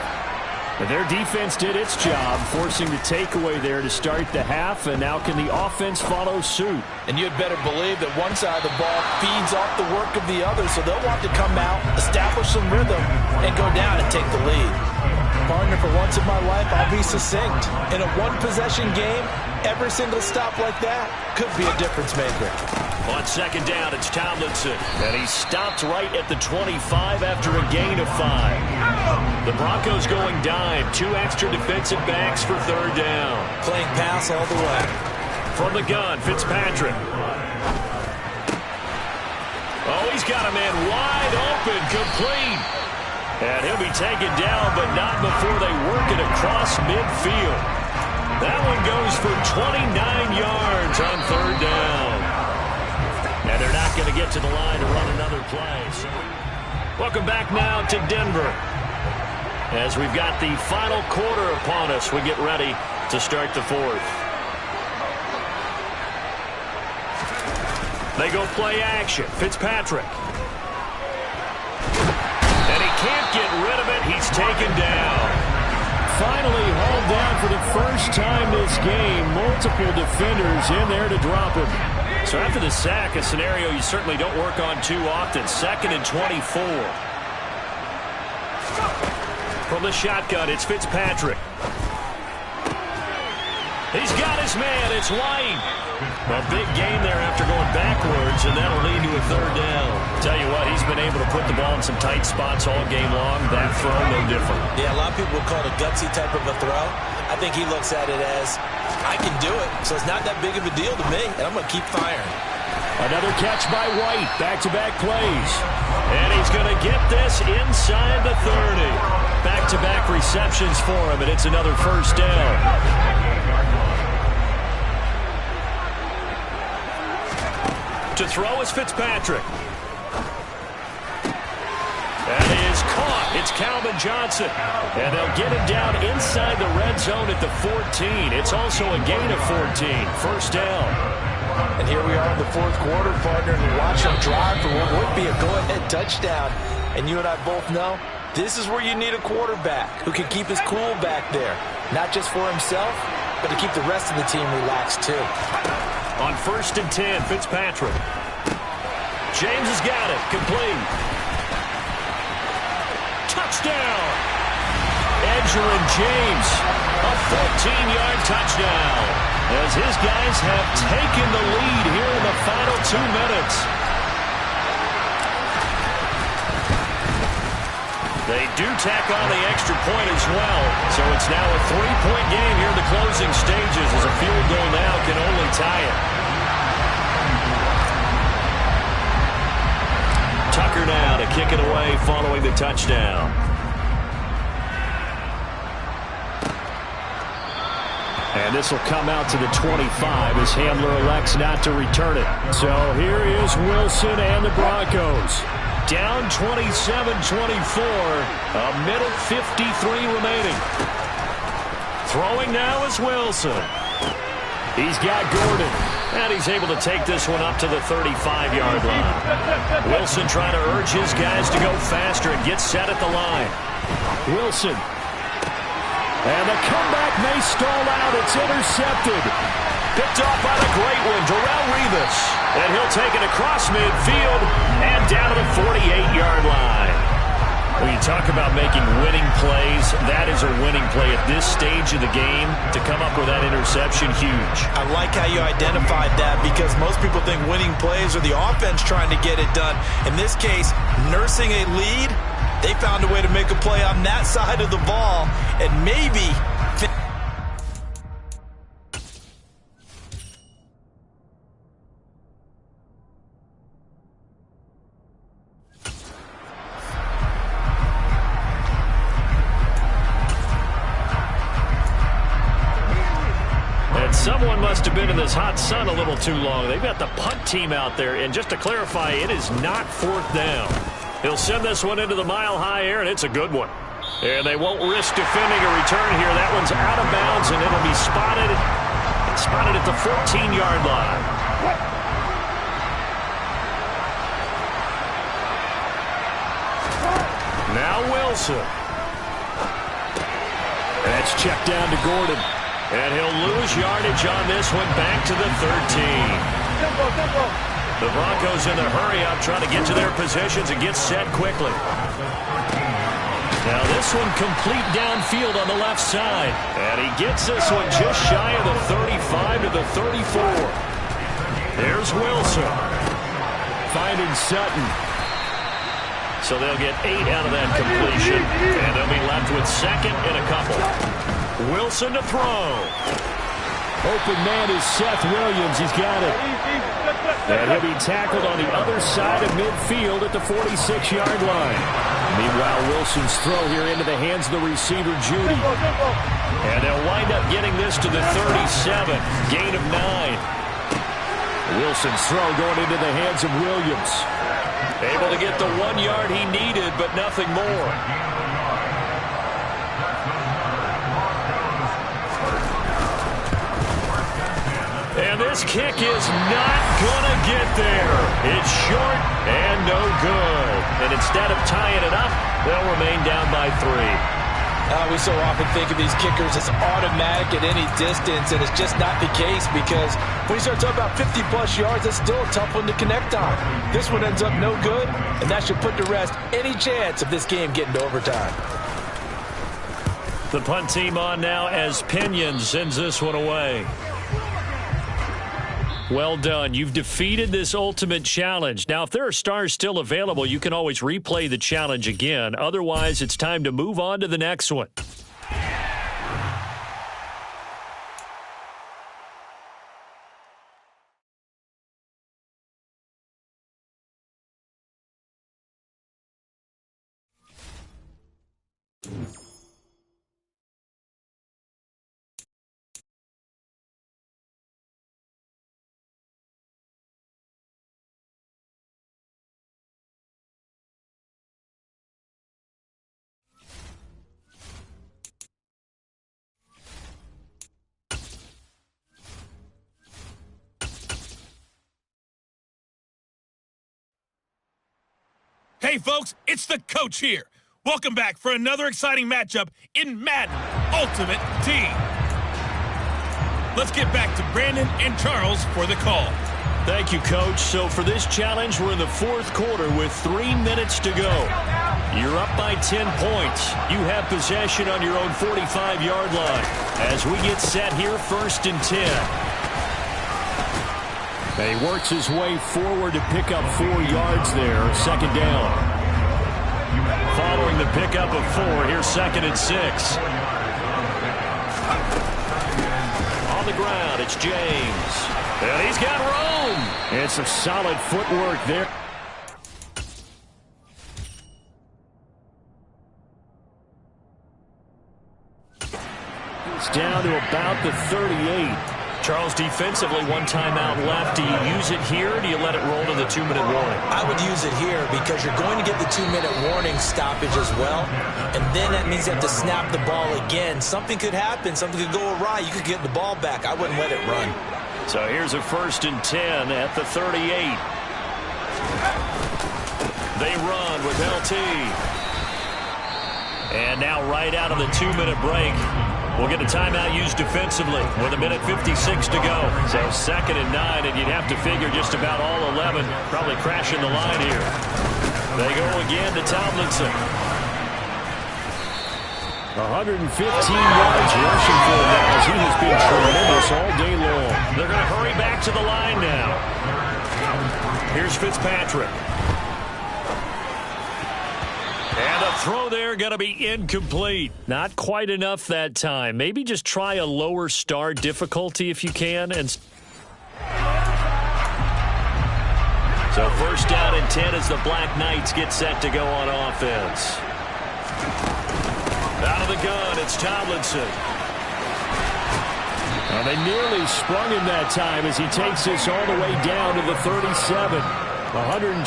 And their defense did its job, forcing the takeaway there to start the half, and now can the offense follow suit? And you'd better believe that one side of the ball feeds off the work of the other, so they'll want to come out, establish some rhythm, and go down and take the lead. Partner, for once in my life, I'll be succinct. In a one-possession game, every single stop like that could be a difference maker. On 2nd down, it's Tomlinson. And he stopped right at the 25 after a gain of 5. The Broncos going dime. 2 extra defensive backs for 3rd down. Playing pass all the way. From the gun, Fitzpatrick. Oh, he's got a man wide open, complete. And he'll be taken down, but not before they work it across midfield. That one goes for 29 yards on 3rd down. And they're not going to get to the line to run another play. So welcome back now to Denver. As we've got the final quarter upon us, we get ready to start the 4th. They go play action. Fitzpatrick. And he can't get rid of it. He's taken down. Finally hauled down for the first time this game. Multiple defenders in there to drop him. So after the sack, a scenario you certainly don't work on too often. 2nd and 24. From the shotgun, it's Fitzpatrick. He's got his man. It's White. A big gain there after going backwards, and that'll lead to a 3rd down. Tell you what, he's been able to put the ball in some tight spots all game long. That throw, no different. Yeah, a lot of people would call it a gutsy type of a throw. I think he looks at it as, I can do it, so it's not that big of a deal to me, and I'm going to keep firing. Another catch by White. Back-to-back plays. And he's going to get this inside the 30. Back-to-back receptions for him, and it's another 1st down. To throw is Fitzpatrick. That is caught. It's Calvin Johnson. And they'll get him down inside the red zone at the 14. It's also a gain of 14. 1st down. And here we are in the 4th quarter, partner, and watch him drive for what would be a go-ahead touchdown. And you and I both know this is where you need a quarterback who can keep his cool back there. Not just for himself, but to keep the rest of the team relaxed too. On 1st and 10, Fitzpatrick. James has got it. Complete. touchdown. Edgerrin James, a 14-yard touchdown, as his guys have taken the lead here in the final 2 minutes. They do tack on the extra point as well, so it's now a 3-point game here in the closing stages, as a field goal now can only tie it. Tucker now to kick it away following the touchdown. And this will come out to the 25 as Handler elects not to return it. So here is Wilson and the Broncos. Down 27-24, a minute 53 remaining. Throwing now is Wilson. He's got Gordon, and he's able to take this one up to the 35-yard line. Wilson trying to urge his guys to go faster and get set at the line. Wilson. And the comeback may stall out. It's intercepted. Picked off by the great one, Darrelle Revis. And he'll take it across midfield and down to the 48-yard line. When you talk about making winning plays, that is a winning play at this stage of the game. To come up with that interception, huge. I like how you identified that, because most people think winning plays are the offense trying to get it done. In this case, nursing a lead, they found a way to make a play on that side of the ball, and maybe... Someone must have been in this hot sun a little too long. They've got the punt team out there, and just to clarify, it is not 4th down. He'll send this one into the mile-high air, and it's a good one. And they won't risk defending a return here. That one's out of bounds, and it'll be spotted at the 14-yard line. Now Wilson. That's checked down to Gordon. And he'll lose yardage on this one, back to the 13. The Broncos in the hurry-up, trying to get to their positions and get set quickly. Now this one complete downfield on the left side. And he gets this one just shy of the 35 to the 34. There's Wilson. Finding Sutton. So they'll get 8 out of that completion. And they'll be left with second and a couple. Wilson to throw. Open man is Seth Williams. He's got it. And he'll be tackled on the other side of midfield at the 46-yard line. Meanwhile, Wilson's throw here into the hands of the receiver, Judy. And they'll wind up getting this to the 37. Gain of 9. Wilson's throw going into the hands of Williams. Able to get the 1 yard he needed, but nothing more. And this kick is not going to get there. It's short and no good. And instead of tying it up, they'll remain down by 3. We so often think of these kickers as automatic at any distance, and it's just not the case, because when you start talking about 50-plus yards, it's still a tough one to connect on. This one ends up no good, and that should put to rest any chance of this game getting to overtime. The punt team on now as Pinion sends this one away. Well done. You've defeated this ultimate challenge. Now, if there are stars still available, you can always replay the challenge again. Otherwise, it's time to move on to the next one. Hey, folks, it's the coach here. Welcome back for another exciting matchup in Madden Ultimate Team. Let's get back to Brandon and Charles for the call. Thank you, Coach. So for this challenge, we're in the 4th quarter with 3 minutes to go. You're up by 10 points. You have possession on your own 45-yard line. As we get set here, 1st and 10. And he works his way forward to pick up 4 yards there. 2nd down. Following the pickup of 4, here's 2nd and 6. On the ground, it's James. And he's got room. It's a solid footwork there. It's down to about the 38. Charles, defensively, 1 timeout left. Do you use it here, or do you let it roll to the 2-minute warning? I would use it here because you're going to get the 2-minute warning stoppage as well. And then that means you have to snap the ball again. Something could happen. Something could go awry. You could get the ball back. I wouldn't let it run. So here's a 1st and 10 at the 38. They run with LT. And now right out of the 2-minute break, we'll get a timeout used defensively with 1:56 to go. So 2nd and 9, and you'd have to figure just about all 11 probably crashing the line here. They go again to Tomlinson. 115 yards rushing for him now, as he has been tremendous all day long. They're going to hurry back to the line now. Here's Fitzpatrick. And the throw there going to be incomplete. Not quite enough that time. Maybe just try a lower start difficulty if you can. And so 1st down and 10 as the Black Knights get set to go on offense. Out of the gun, it's Tomlinson. Well, they nearly sprung him that time as he takes this all the way down to the 37. 122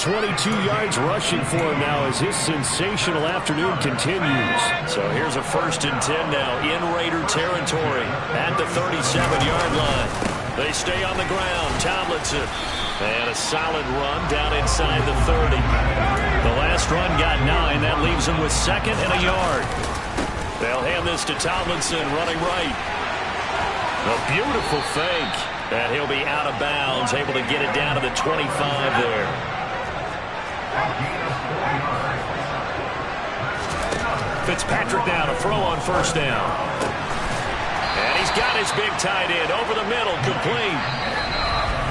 yards rushing for him now as his sensational afternoon continues. So here's a 1st and 10 now in Raider territory at the 37-yard line. They stay on the ground. Tomlinson. And a solid run down inside the 30. The last run got 9. That leaves him with 2nd and a yard. They'll hand this to Tomlinson running right. A beautiful fake. And he'll be out of bounds, able to get it down to the 25 there. Fitzpatrick now to throw on 1st down. And he's got his big tight end over the middle, complete.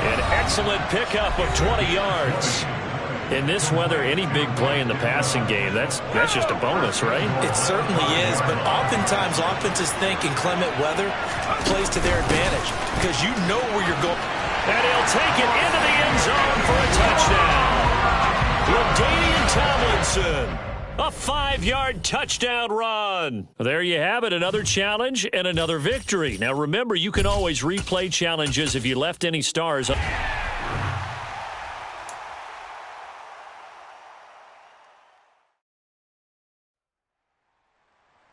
An excellent pickup of 20 yards. In this weather, any big play in the passing game, that's just a bonus, right? It certainly is, but oftentimes offenses think inclement weather plays to their advantage because you know where you're going. And he'll take it into the end zone for a touchdown. LaDainian Tomlinson, a 5-yard touchdown run. There you have it, another challenge and another victory. Now remember, you can always replay challenges if you left any stars.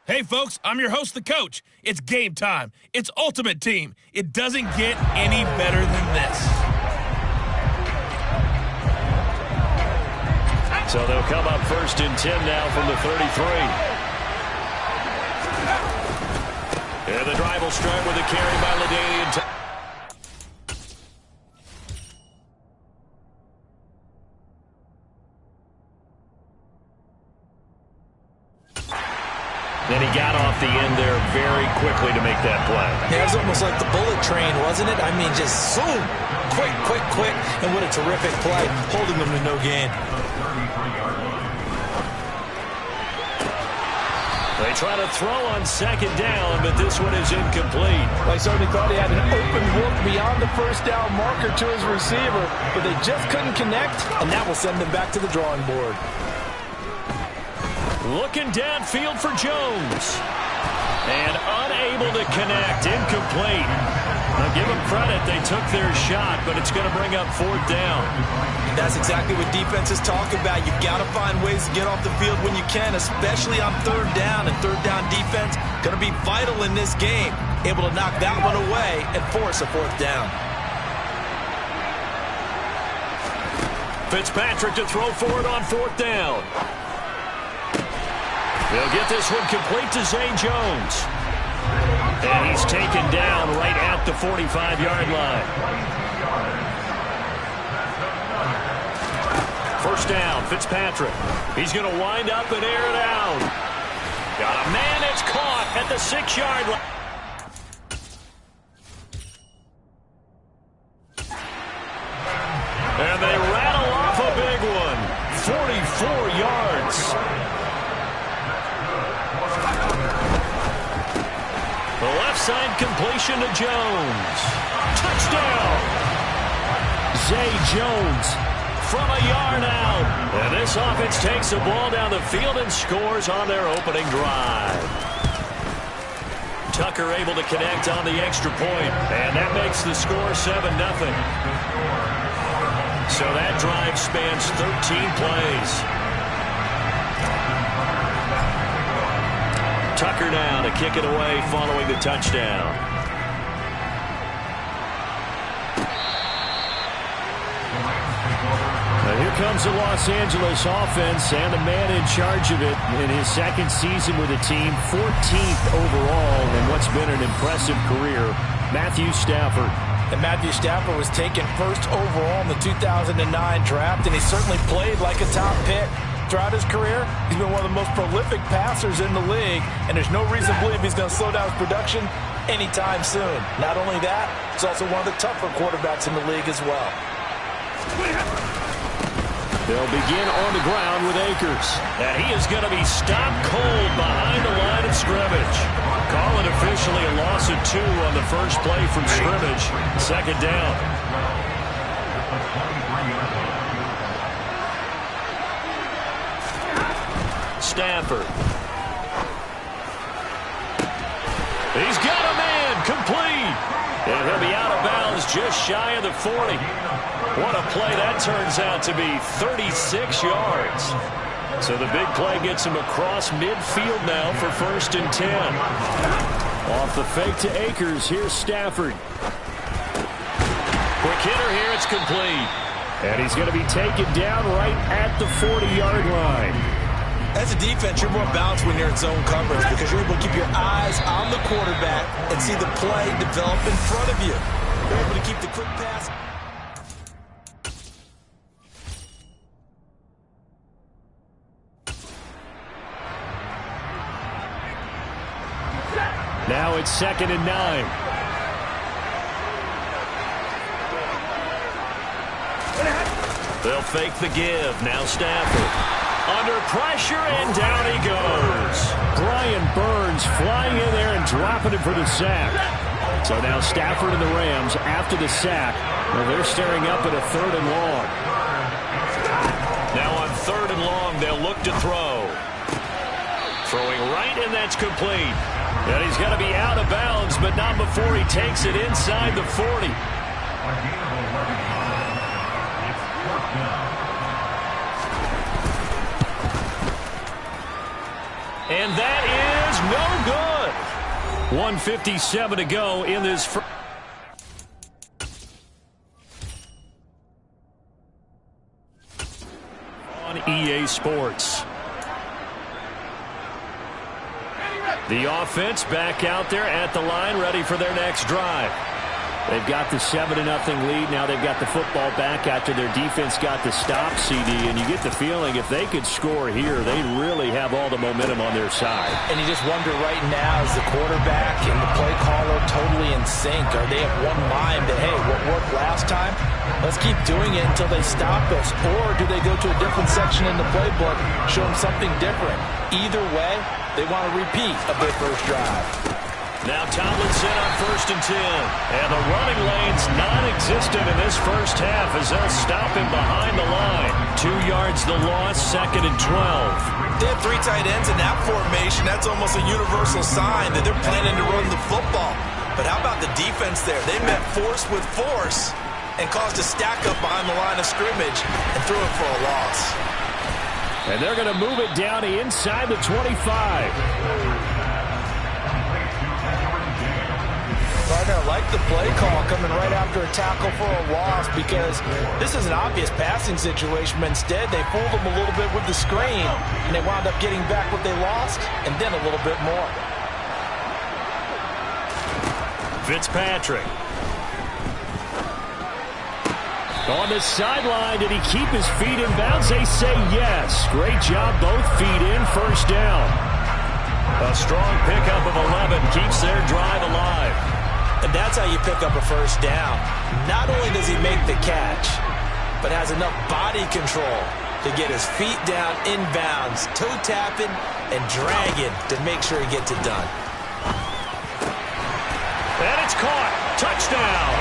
Hey, folks, I'm your host, the coach. It's game time. It's Ultimate Team. It doesn't get any better than this. So they'll come up 1st and 10 now from the 33. And the drive will start with a carry by LaDainian. Then he got off the end there very quickly to make that play. Yeah, it was almost like the bullet train, wasn't it? I mean, just zoom, quick, and what a terrific play, holding them to no gain. They try to throw on 2nd down, but this one is incomplete. They certainly thought he had an open look beyond the 1st down marker to his receiver, but they just couldn't connect, and that will send them back to the drawing board. Looking downfield for Jones. And unable to connect. Incomplete. Now give them credit. They took their shot, but it's going to bring up 4th down. That's exactly what defenses talk about. You've got to find ways to get off the field when you can, especially on 3rd down. And 3rd down defense going to be vital in this game. Able to knock that one away and force a 4th down. Fitzpatrick to throw forward on 4th down. They'll get this one complete to Zay Jones. And he's taken down right at the 45-yard line. First down, Fitzpatrick. He's going to wind up and air it out. Got a man that's caught at the 6-yard line. And they rattle off a big one. 44 yards. The left side completion to Jones. Touchdown. Zay Jones from a yard out. And this offense takes the ball down the field and scores on their opening drive. Tucker able to connect on the extra point. And that makes the score 7-0. So that drive spans 13 plays. Tucker now to kick it away following the touchdown. Now here comes the Los Angeles offense and the man in charge of it in his second season with the team, 14th overall in what's been an impressive career, Matthew Stafford. And Matthew Stafford was taken first overall in the 2009 draft, and he certainly played like a top pick throughout his career. He's been one of the most prolific passers in the league, and there's no reason to believe he's going to slow down his production anytime soon. Not only that, he's also one of the tougher quarterbacks in the league as well. They'll begin on the ground with Akers. And he is going to be stopped cold behind the line of scrimmage. Call it officially a loss of 2 on the first play from scrimmage. Second down. Stafford. He's got a man complete. And he'll be out of bounds just shy of the 40. What a play that turns out to be, 36 yards. So the big play gets him across midfield now for 1st and 10. Off the fake to Akers, here's Stafford. Quick hitter here, it's complete. And he's going to be taken down right at the 40-yard line. As a defense, you're more balanced when you're in zone coverage because you're able to keep your eyes on the quarterback and see the play develop in front of you. You're able to keep the quick pass. Now it's 2nd and 9. They'll fake the give. Now Stafford. Under pressure, and down he goes. Brian Burns flying in there and dropping it for the sack. So now Stafford and the Rams, after the sack, well, they're staring up at a 3rd and long. Now on 3rd and long, they'll look to throw. Throwing right, and that's complete. And he's going to be out of bounds, but not before he takes it inside the 40. And that is no good. 1:57 to go in this first. On EA Sports. The offense back out there at the line, ready for their next drive. They've got the 7-0 lead. Now they've got the football back after their defense got the stop, CD. And you get the feeling if they could score here, they really have all the momentum on their side. And you just wonder right now, is the quarterback and the play caller totally in sync? Are they of one mind that, hey, what worked last time? Let's keep doing it until they stop us. Or do they go to a different section in the playbook, show them something different? Either way, they want to repeat of their first drive. Now Tomlinson on 1st and 10. And the running lane's non-existent in this first half as they'll stop him behind the line. 2 yards the loss, 2nd and 12. They have 3 tight ends in that formation. That's almost a universal sign that they're planning to run the football. But how about the defense there? They met force with force and caused a stack up behind the line of scrimmage and threw it for a loss. And they're going to move it down inside the 25. Gardner, I like the play call coming right after a tackle for a loss because this is an obvious passing situation, but instead they fooled them a little bit with the screen, and they wound up getting back what they lost and then a little bit more. Fitzpatrick. On the sideline, did he keep his feet in bounds? They say yes. Great job, both feet in, first down. A strong pickup of 11 keeps their drive alive. And that's how you pick up a first down. Not only does he make the catch, but has enough body control to get his feet down inbounds, toe tapping and dragging to make sure he gets it done. And it's caught. Touchdown.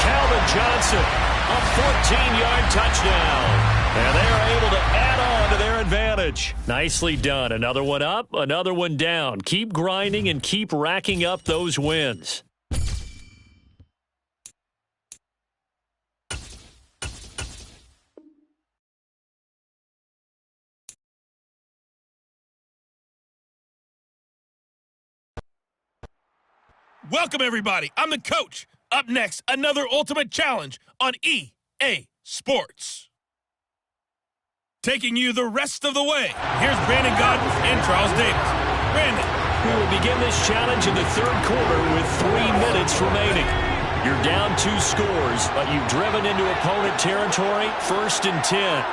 Calvin Johnson, a 14-yard touchdown. And they are able to add on to their advantage. Nicely done. Another one up, another one down. Keep grinding and keep racking up those wins. Welcome, everybody. I'm the coach. Up next, another Ultimate Challenge on EA Sports. Taking you the rest of the way, here's Brandon Godden and Charles Davis. Brandon. We will begin this challenge in the third quarter with 3 minutes remaining. You're down 2 scores, but you've driven into opponent territory, 1st and 10.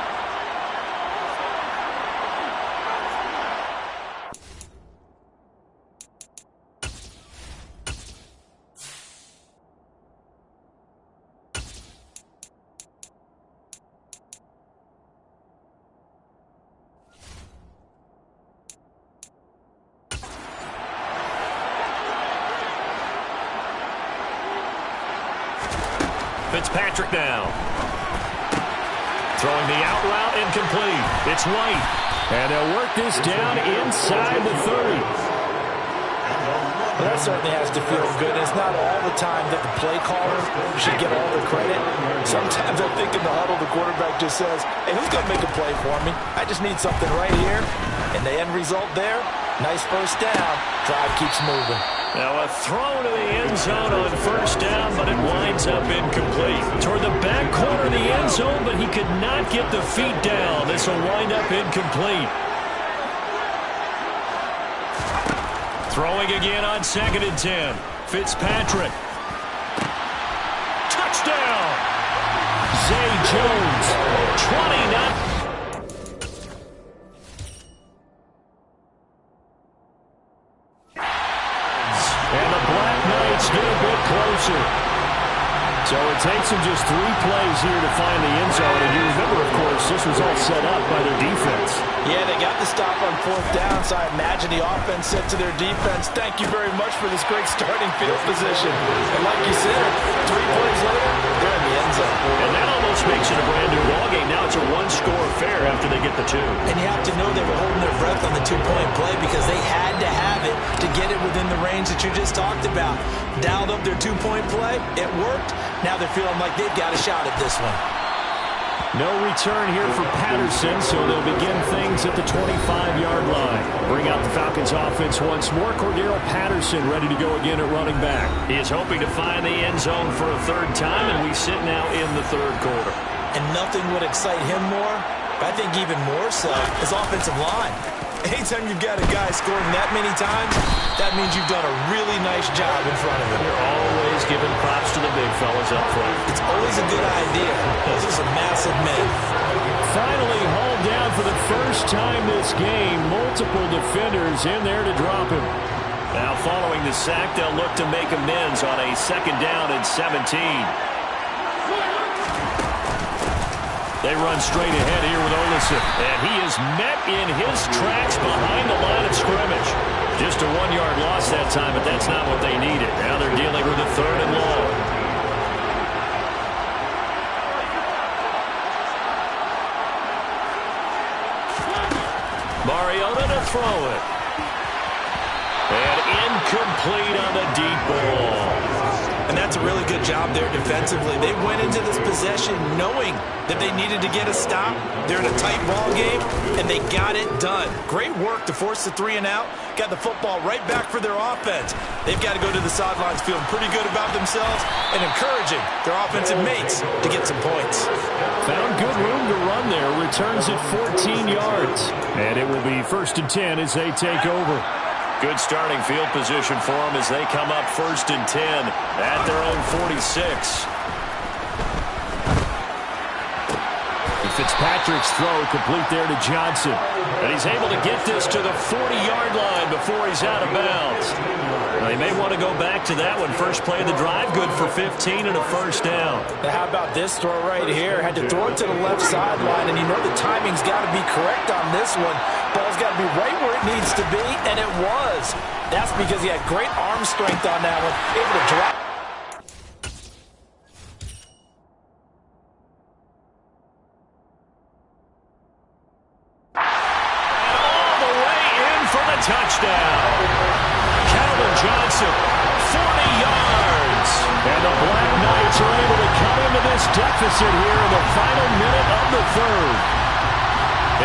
Fitzpatrick now. Throwing the out route incomplete. It's White. And they'll work this down inside the 30. Well, that certainly has to feel good. It's not all the time that the play caller should get all the credit. Sometimes I think in the huddle, the quarterback just says, hey, who's going to make a play for me? I just need something right here. And the end result there, nice first down. Drive keeps moving. Now a throw to the end zone on first down, but it winds up incomplete. Toward the back corner of the end zone, but he could not get the feet down. This will wind up incomplete. Throwing again on 2nd and 10. Fitzpatrick. Touchdown! Zay Jones, 29. Get a bit closer. So it takes them just 3 plays here to find the end zone. And you remember, of course, this was all set up by their defense. Yeah, they got the stop on 4th down, so I imagine the offense said to their defense, thank you very much for this great starting field position. And like you said, 3 plays later, they're in the end zone. And that almost makes it a brand-new ballgame. Now it's a 1-score affair after they get the 2. And you have to know they were holding their breath on the 2-point play because they had to have it to get it within the range that you just talked about. Dialed up their 2-point play. It worked. Now they're feeling like they've got a shot at this one. No return here for Patterson, so they'll begin things at the 25-yard line. Bring out the Falcons offense once more. Cordero Patterson ready to go again at running back. He is hoping to find the end zone for a 3rd time, and we sit now in the 3rd quarter. And nothing would excite him more, but I think even more so, his offensive line. Anytime you've got a guy scoring that many times, that means you've done a really nice job in front of him. You're always giving props to the big fellas up front. It's always a good idea. Those are some massive men. Finally hauled down for the first time this game. Multiple defenders in there to drop him. Now following the sack, they'll look to make amends on a 2nd down and 17. They run straight ahead here with Olsen. And he is met in his tracks behind the line of scrimmage. Just a 1-yard loss that time, but that's not what they needed. Now they're dealing with a 3rd and long. Mariota to throw it. And incomplete on the deep ball. And that's a really good job there defensively. They went into this possession knowing that they needed to get a stop. They're in a tight ball game, and they got it done. Great work to force the 3 and out. Got the football right back for their offense. They've got to go to the sidelines feeling pretty good about themselves and encouraging their offensive mates to get some points. Found good room to run there. Returns at 14 yards. And it will be 1st and 10 as they take over. Good starting field position for them as they come up 1st and 10 at their own 46. Fitzpatrick's throw complete there to Johnson. And he's able to get this to the 40-yard line before he's out of bounds. Now, he may want to go back to that one. First play of the drive, good for 15 and a first down. Now, how about this throw right here? Had to throw it to the left sideline, and you know the timing's got to be correct on this one. Ball's got to be right where it needs to be, and it was. That's because he had great arm strength on that one, able to drop. Touchdown. Calvin Johnson, 40 yards. And the Black Knights are able to come into this deficit here in the final minute of the third.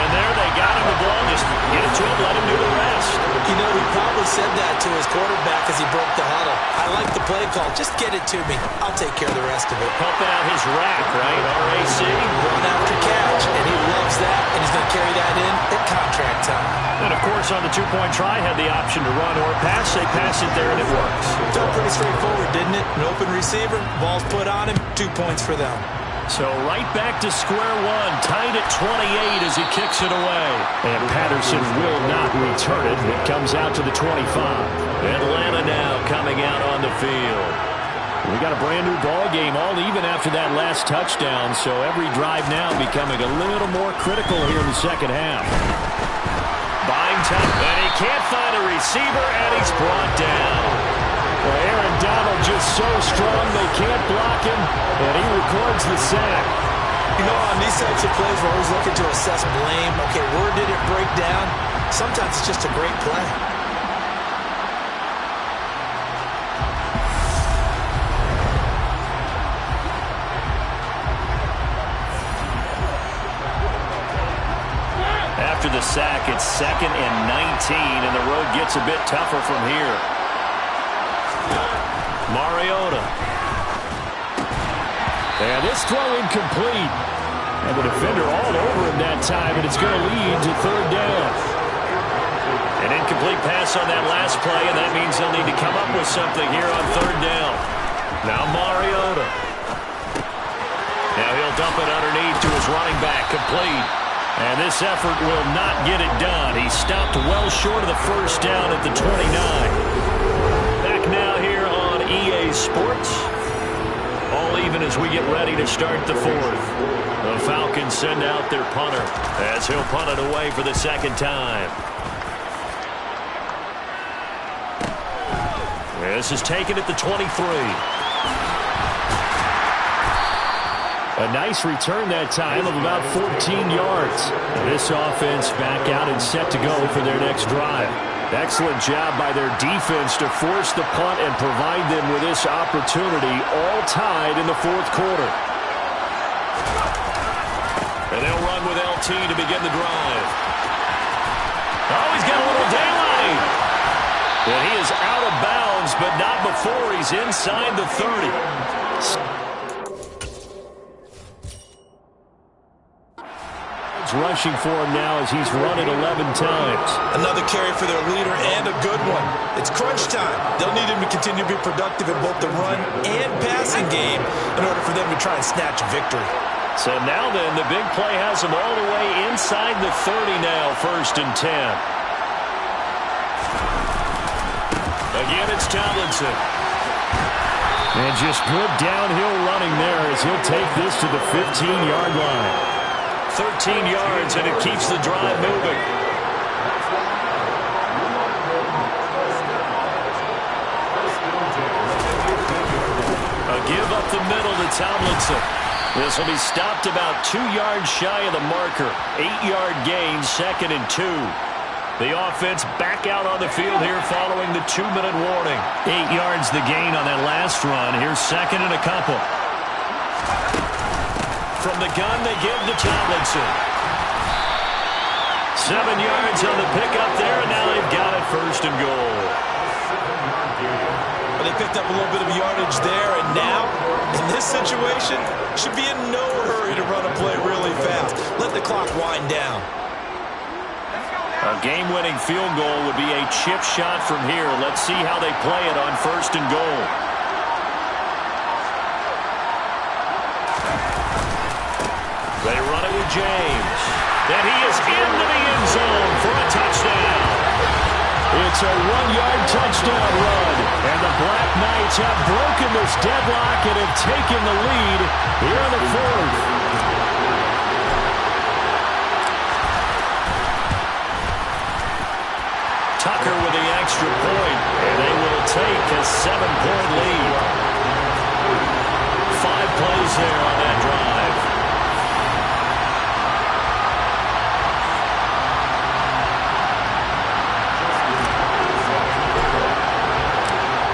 And there they got him the ball. Just get it to him, let him do the rest. You know, he probably said that to his quarterback as he broke the huddle. I like the play call. Just get it to me. I'll take care of the rest of it. Helping out his rack, right? RAC. Run after catch, and he loves that, and he's going to carry that in at contract time. And, of course, on the two-point try, had the option to run or pass. They pass it there, and it works. Felt pretty straightforward, didn't it? An open receiver, ball's put on him, 2 points for them. So right back to square one, tied at 28 as he kicks it away. And Patterson will not return it. It comes out to the 25. Atlanta now coming out on the field. We got a brand-new ball game, all even after that last touchdown, so every drive now becoming a little more critical here in the second half. Buying time, and he can't find a receiver, and he's brought down. Well, Aaron Donald just so strong they can't block him, and he records the sack. You know, on these types of plays, we're always looking to assess blame. Okay, where did it break down? Sometimes it's just a great play. After the sack, it's 2nd and 19, and the road gets a bit tougher from here. Mariota. And this throw incomplete. And the defender all over him that time, and it's going to lead to third down. An incomplete pass on that last play, and that means they'll need to come up with something here on third down. Now Mariota. Now he'll dump it underneath to his running back, complete. And this effort will not get it done. He stopped well short of the first down at the 29. Back now here on EA Sports. All even as we get ready to start the fourth. The Falcons send out their punter as he'll punt it away for the second time. This is taken at the 23. A nice return that time of about 14 yards. This offense back out and set to go for their next drive. Excellent job by their defense to force the punt and provide them with this opportunity, all tied in the fourth quarter. And they'll run with LT to begin the drive. Oh, he's got a little daylight. And he is out of bounds, but not before he's inside the 30. Rushing for him now as he's run it 11 times. Another carry for their leader and a good one. It's crunch time. They'll need him to continue to be productive in both the run and passing game in order for them to try and snatch a victory. So now then, the big play has him all the way inside the 30 now, 1st and 10. Again, it's Tomlinson. And just good downhill running there as he'll take this to the 15-yard line. 13 yards, and it keeps the drive moving. A give up the middle to Tomlinson. This will be stopped about 2 yards shy of the marker. 8-yard gain, 2nd and 2. The offense back out on the field here following the 2-minute warning. 8 yards the gain on that last run. Here's 2nd and a couple. From the gun, they give to Tomlinson. 7 yards on the pickup there, and now they've got it 1st and goal. Well, they picked up a little bit of yardage there, and now, in this situation, should be in no hurry to run a play really fast. Let the clock wind down. A game-winning field goal would be a chip shot from here. Let's see how they play it on 1st and goal. They run it with James. And he is into the end zone for a touchdown. It's a 1-yard touchdown run. And the Black Knights have broken this deadlock and have taken the lead here in the fourth. Tucker with the extra point, and they will take a 7-point lead. 5 plays there on that drive.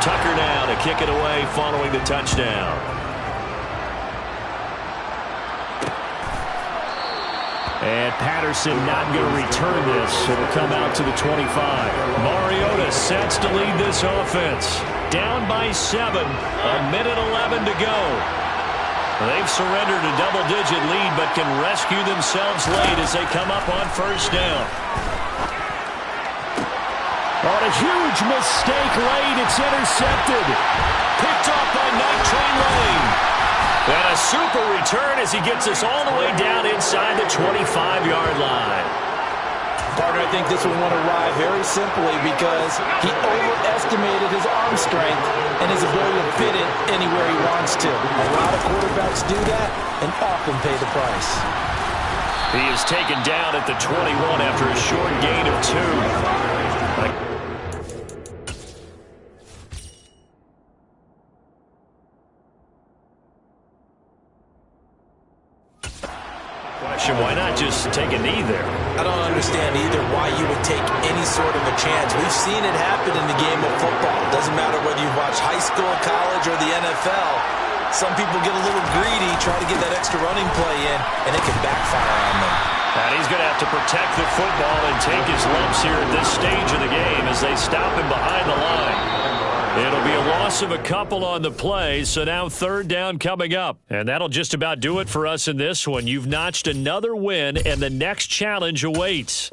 Tucker now to kick it away following the touchdown. And Patterson not going to return this. It'll come out to the 25. Mariota sets to lead this offense. Down by 7. 1:11 to go. They've surrendered a double-digit lead, but can rescue themselves late as they come up on first down. On a huge mistake late, it's intercepted. Picked off by Night Train Lane. And a super return as he gets us all the way down inside the 25-yard line. Partner, I think this one won a ride very simply because he overestimated his arm strength and his ability to fit it anywhere he wants to. A lot of quarterbacks do that and often pay the price. He is taken down at the 21 after a short gain of 2. Why not just take a knee there? I don't understand either why you would take any sort of a chance. We've seen it happen in the game of football. It doesn't matter whether you watch high school, college, or the NFL. Some people get a little greedy, try to get that extra running play in, and it can backfire on them. And he's going to have to protect the football and take his lumps here at this stage of the game as they stop him behind the line. It'll be a loss of a couple on the play, so now third down coming up. And that'll just about do it for us in this one. You've notched another win, and the next challenge awaits.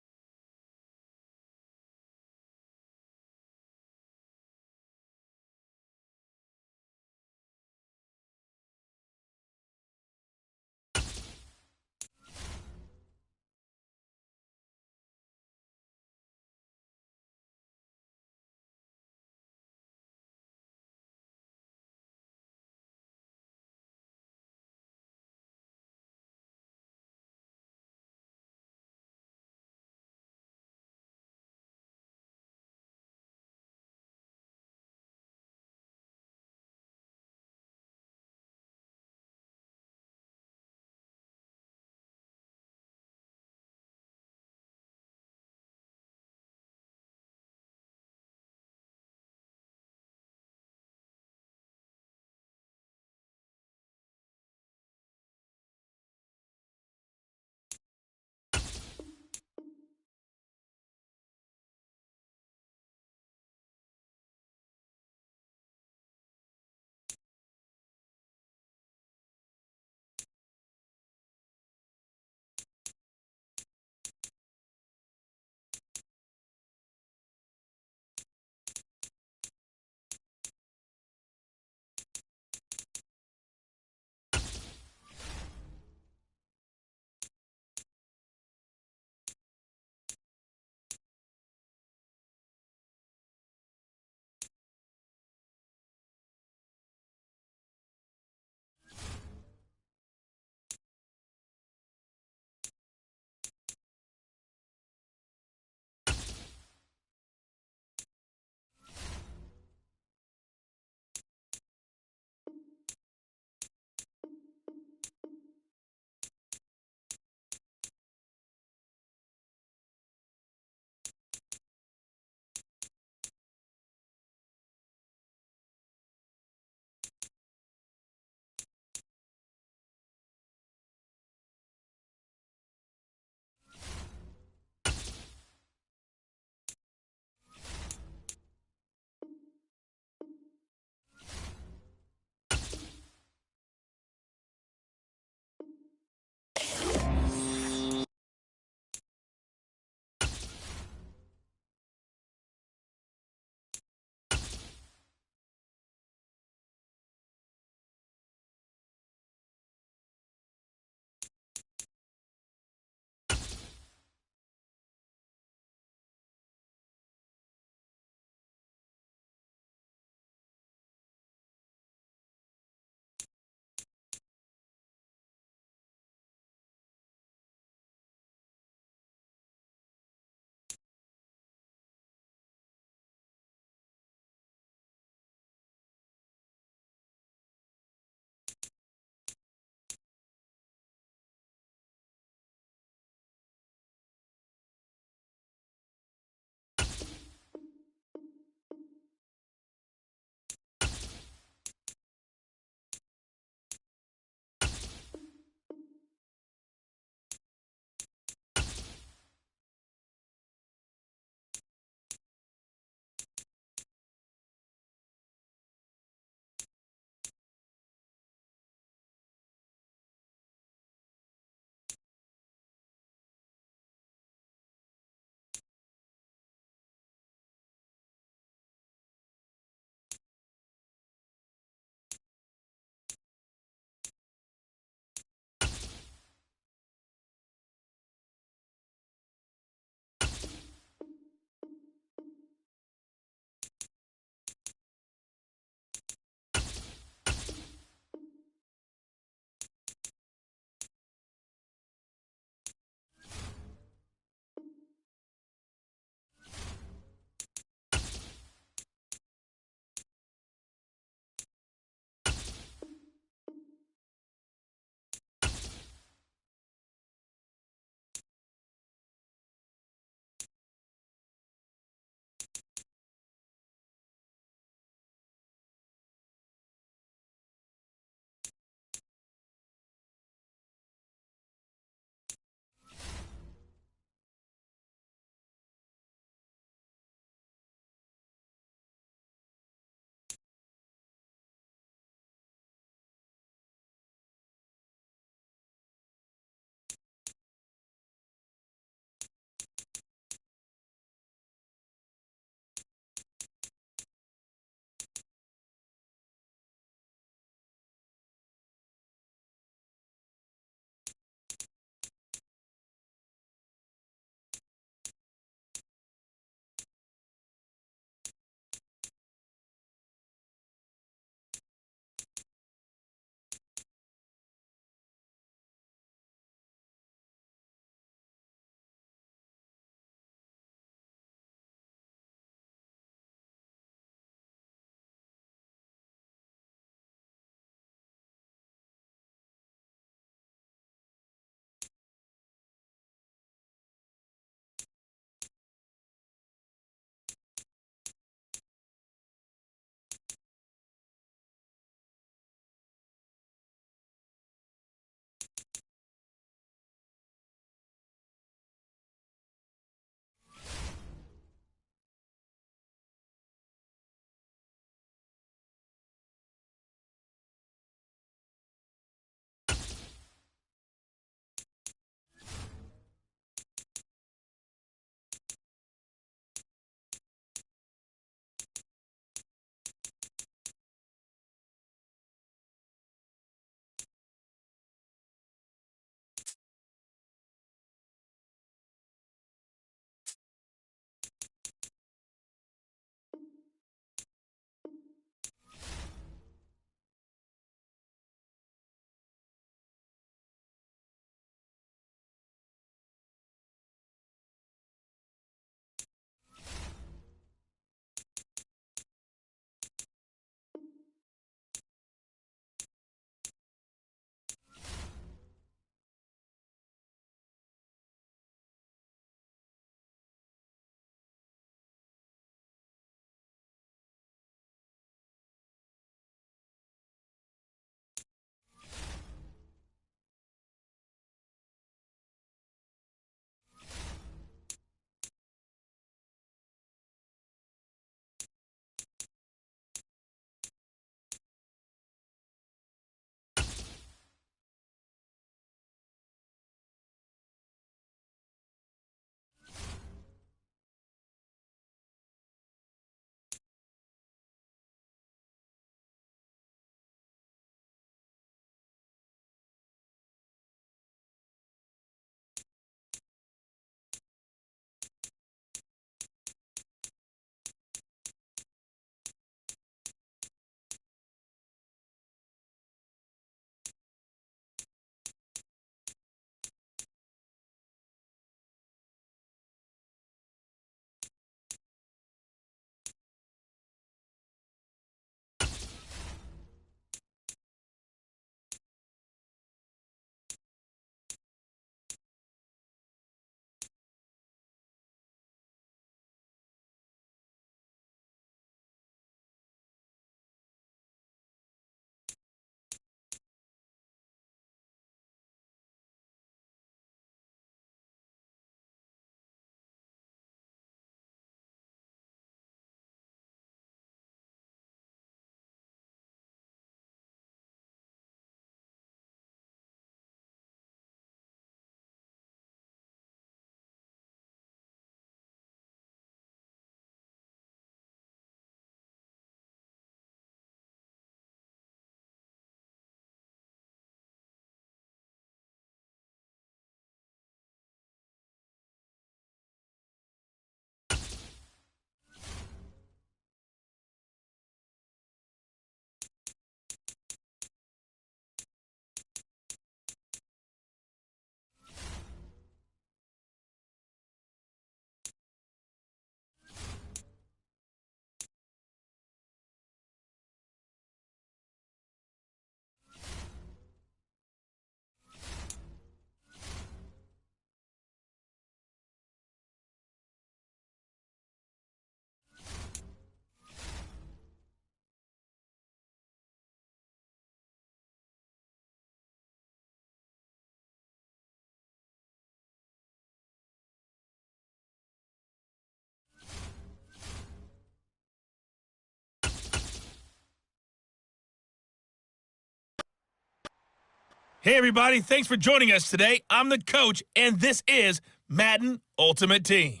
Hey, everybody. Thanks for joining us today. I'm the coach, and this is Madden Ultimate Team.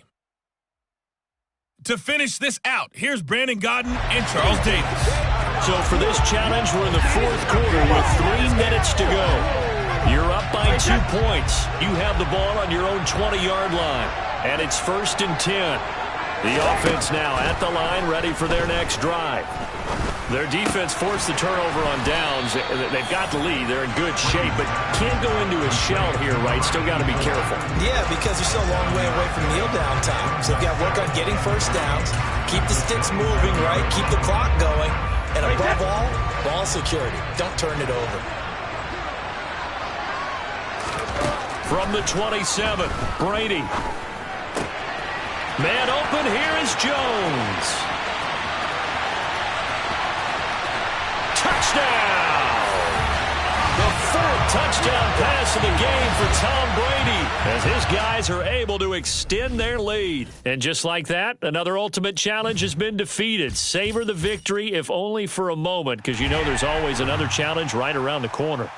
To finish this out, here's Brandon Godden and Charles Davis. So for this challenge, we're in the fourth quarter with 3 minutes to go. You're up by 2 points. You have the ball on your own 20-yard line, and it's 1st and 10. The offense now at the line, ready for their next drive. Their defense forced the turnover on downs. They've got the lead. They're in good shape, but can't go into a shell here, right? Still got to be careful. Yeah, because they're still a long way away from kneel down time. So they've got to work on getting first downs, keep the sticks moving, right? Keep the clock going. And above all, ball security. Don't turn it over. From the 27, Brady. Man open, here is Jones. Touchdown! The 4th touchdown pass of the game for Tom Brady, as his guys are able to extend their lead. And just like that, another Ultimate Challenge has been defeated. Savor the victory, if only for a moment, because you know there's always another challenge right around the corner.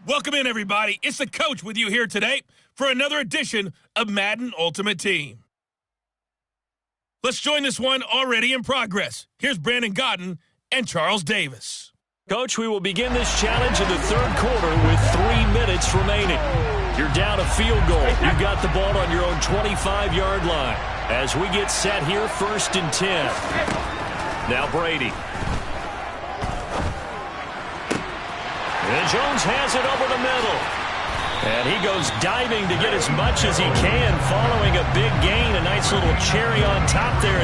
Welcome in, everybody. It's the coach with you here today for another edition of Madden Ultimate Team. Let's join this one already in progress. Here's Brandon Godden and Charles Davis. Coach, we will begin this challenge in the third quarter with 3 minutes remaining. You're down a field goal. You've got the ball on your own 25-yard line. As we get set here, 1st and 10. Now Brady. And Jones has it over the middle. And he goes diving to get as much as he can, following a big gain. A nice little cherry on top there.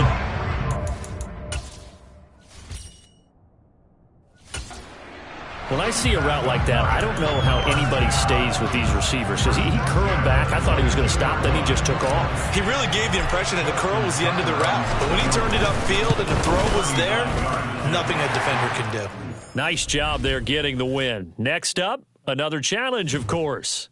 When I see a route like that, I don't know how anybody stays with these receivers. Because he curled back. I thought he was going to stop. Then he just took off. He really gave the impression that the curl was the end of the route. But when he turned it upfield and the throw was there, nothing a defender can do. Nice job there getting the win. Next up, another challenge, of course.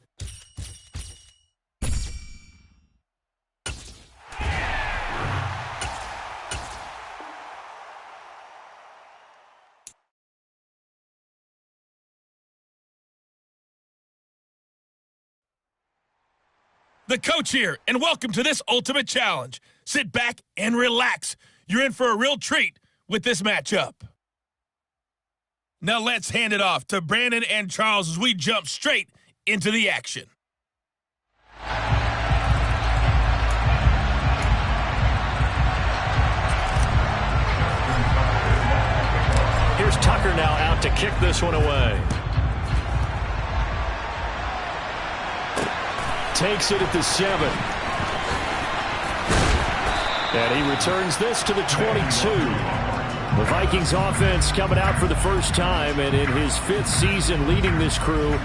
The coach here, and welcome to this Ultimate Challenge. Sit back and relax. You're in for a real treat with this matchup. Now let's hand it off to Brandon and Charles as we jump straight into the action. Here's Tucker now out to kick this one away. Takes it at the 7. And he returns this to the 22. The Vikings offense coming out for the first time, and in his 5th season leading this crew,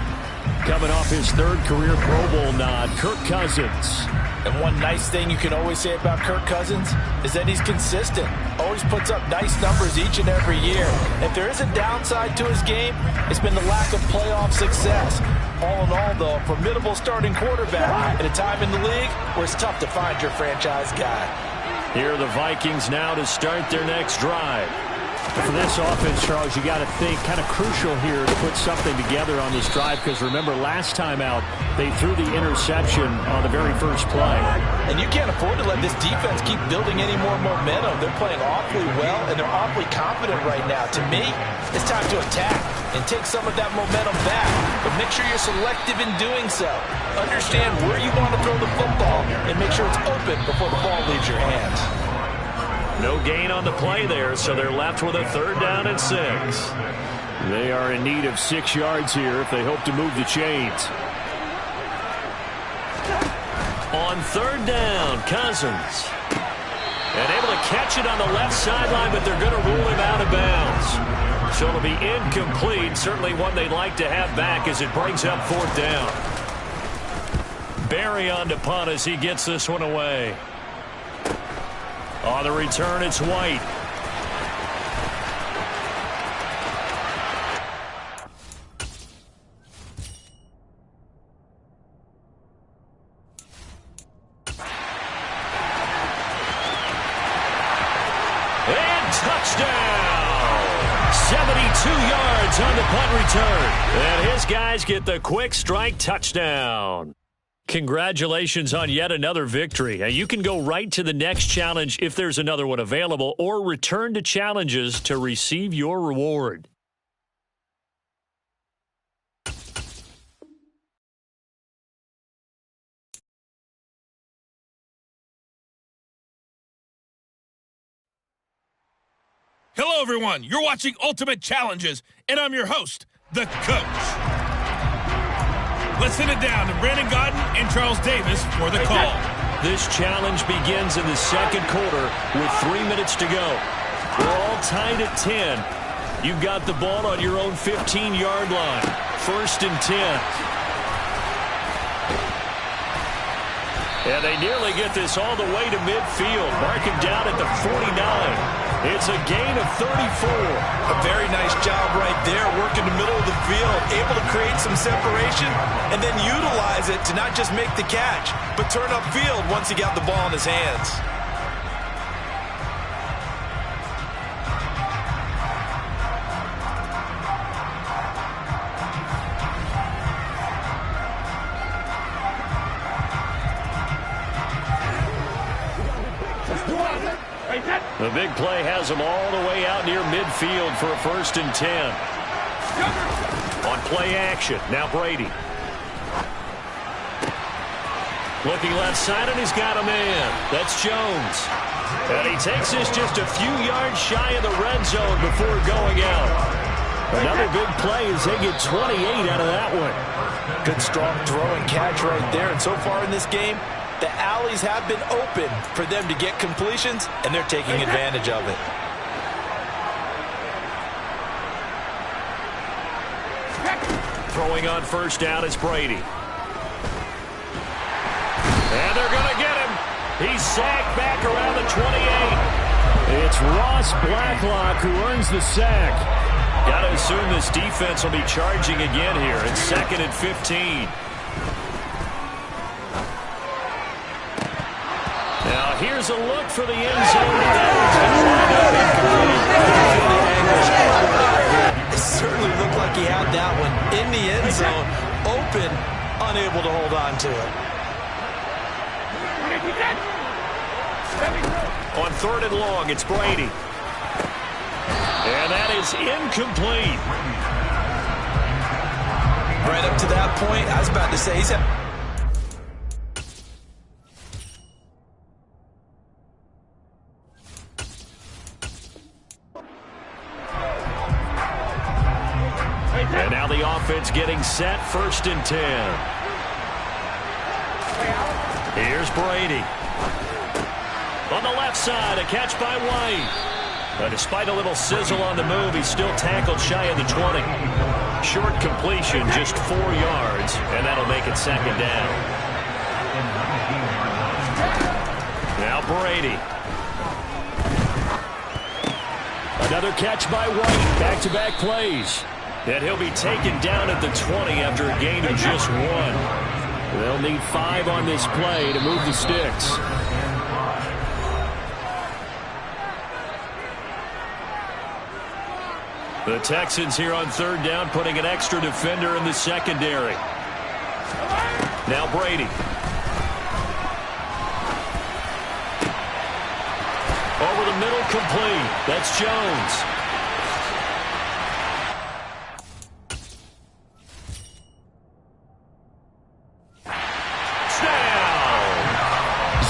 coming off his 3rd career Pro Bowl nod, Kirk Cousins. And one nice thing you can always say about Kirk Cousins is that he's consistent. Always puts up nice numbers each and every year. If there is a downside to his game, it's been the lack of playoff success. All in all, though, a formidable starting quarterback at a time in the league where it's tough to find your franchise guy. Here are the Vikings now to start their next drive. For this offense, Charles, you got to think kind of crucial here to put something together on this drive, because remember last time out they threw the interception on the very first play. And you can't afford to let this defense keep building any more momentum. They're playing awfully well, and they're awfully confident right now. To me, it's time to attack and take some of that momentum back, but make sure you're selective in doing so. Understand where you want to throw the football and make sure it's open before the ball leaves your hands. No gain on the play there, so they're left with a 3rd down and 6. They are in need of 6 yards here if they hope to move the chains. On 3rd down, Cousins. And able to catch it on the left sideline, but they're going to rule him out of bounds. So it'll be incomplete. Certainly one they'd like to have back as it brings up 4th down. Barry on to punt as he gets this one away. On the return, it's White. Touchdown! 72 yards on the punt return. And his guys get the quick strike touchdown. Congratulations on yet another victory. And you can go right to the next challenge if there's another one available, or return to challenges to receive your reward. Hello, everyone. You're watching Ultimate Challenges, and I'm your host, the Coach. Let's send it down to Brandon Godden and Charles Davis for the call. This challenge begins in the second quarter with 3 minutes to go. We're all tied at 10. You've got the ball on your own 15-yard line. 1st and 10. And they nearly get this all the way to midfield. Mark him down at the 49. It's a gain of 34. A very nice job right there, working the middle of the field, able to create some separation, and then utilize it to not just make the catch, but turn upfield once he got the ball in his hands. The big play has him all the way out near midfield for a 1st and 10. On play action, now Brady. Looking left side, and he's got a man. That's Jones. And he takes this just a few yards shy of the red zone before going out. Another big play as they get 28 out of that one. Good strong throw and catch right there. And so far in this game, the alleys have been open for them to get completions, and they're taking advantage of it. Throwing on 1st down is Brady. And they're going to get him. He's sacked back around the 28. It's Ross Blacklock who earns the sack. Got to assume this defense will be charging again here in 2nd and 15. Now here's a look for the end zone. It certainly looked like he had that one in the end zone, open, unable to hold on to it. On 3rd and long, it's Brady. And that is incomplete. Right up to that point, I was about to say, he's at... And now the offense getting set, 1st and 10. Here's Brady. On the left side, a catch by White. But despite a little sizzle on the move, he's still tackled shy of the 20. Short completion, just 4 yards, and that'll make it 2nd down. Now Brady. Another catch by White. Back-to-back plays. And he'll be taken down at the 20 after a gain of just 1. They'll need 5 on this play to move the sticks. The Texans here on 3rd down, putting an extra defender in the secondary. Now Brady. Over the middle, complete. That's Jones.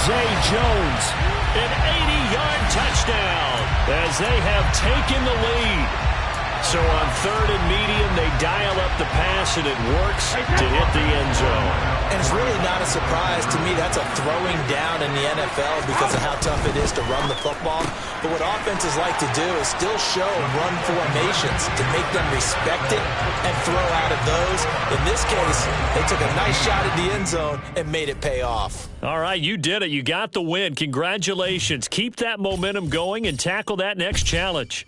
Zay Jones. An 80-yard touchdown as they have taken the lead. So on 3rd and medium, they dial up the pass, and it works to hit the end zone. And it's really not a surprise to me. That's a throwing down in the NFL because of how tough it is to run the football. But what offenses like to do is still show run formations to make them respect it and throw out of those. In this case, they took a nice shot at the end zone and made it pay off. All right, you did it. You got the win. Congratulations. Keep that momentum going and tackle that next challenge.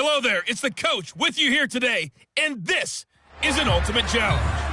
Hello there, it's the coach with you here today, and this is an Ultimate Challenge.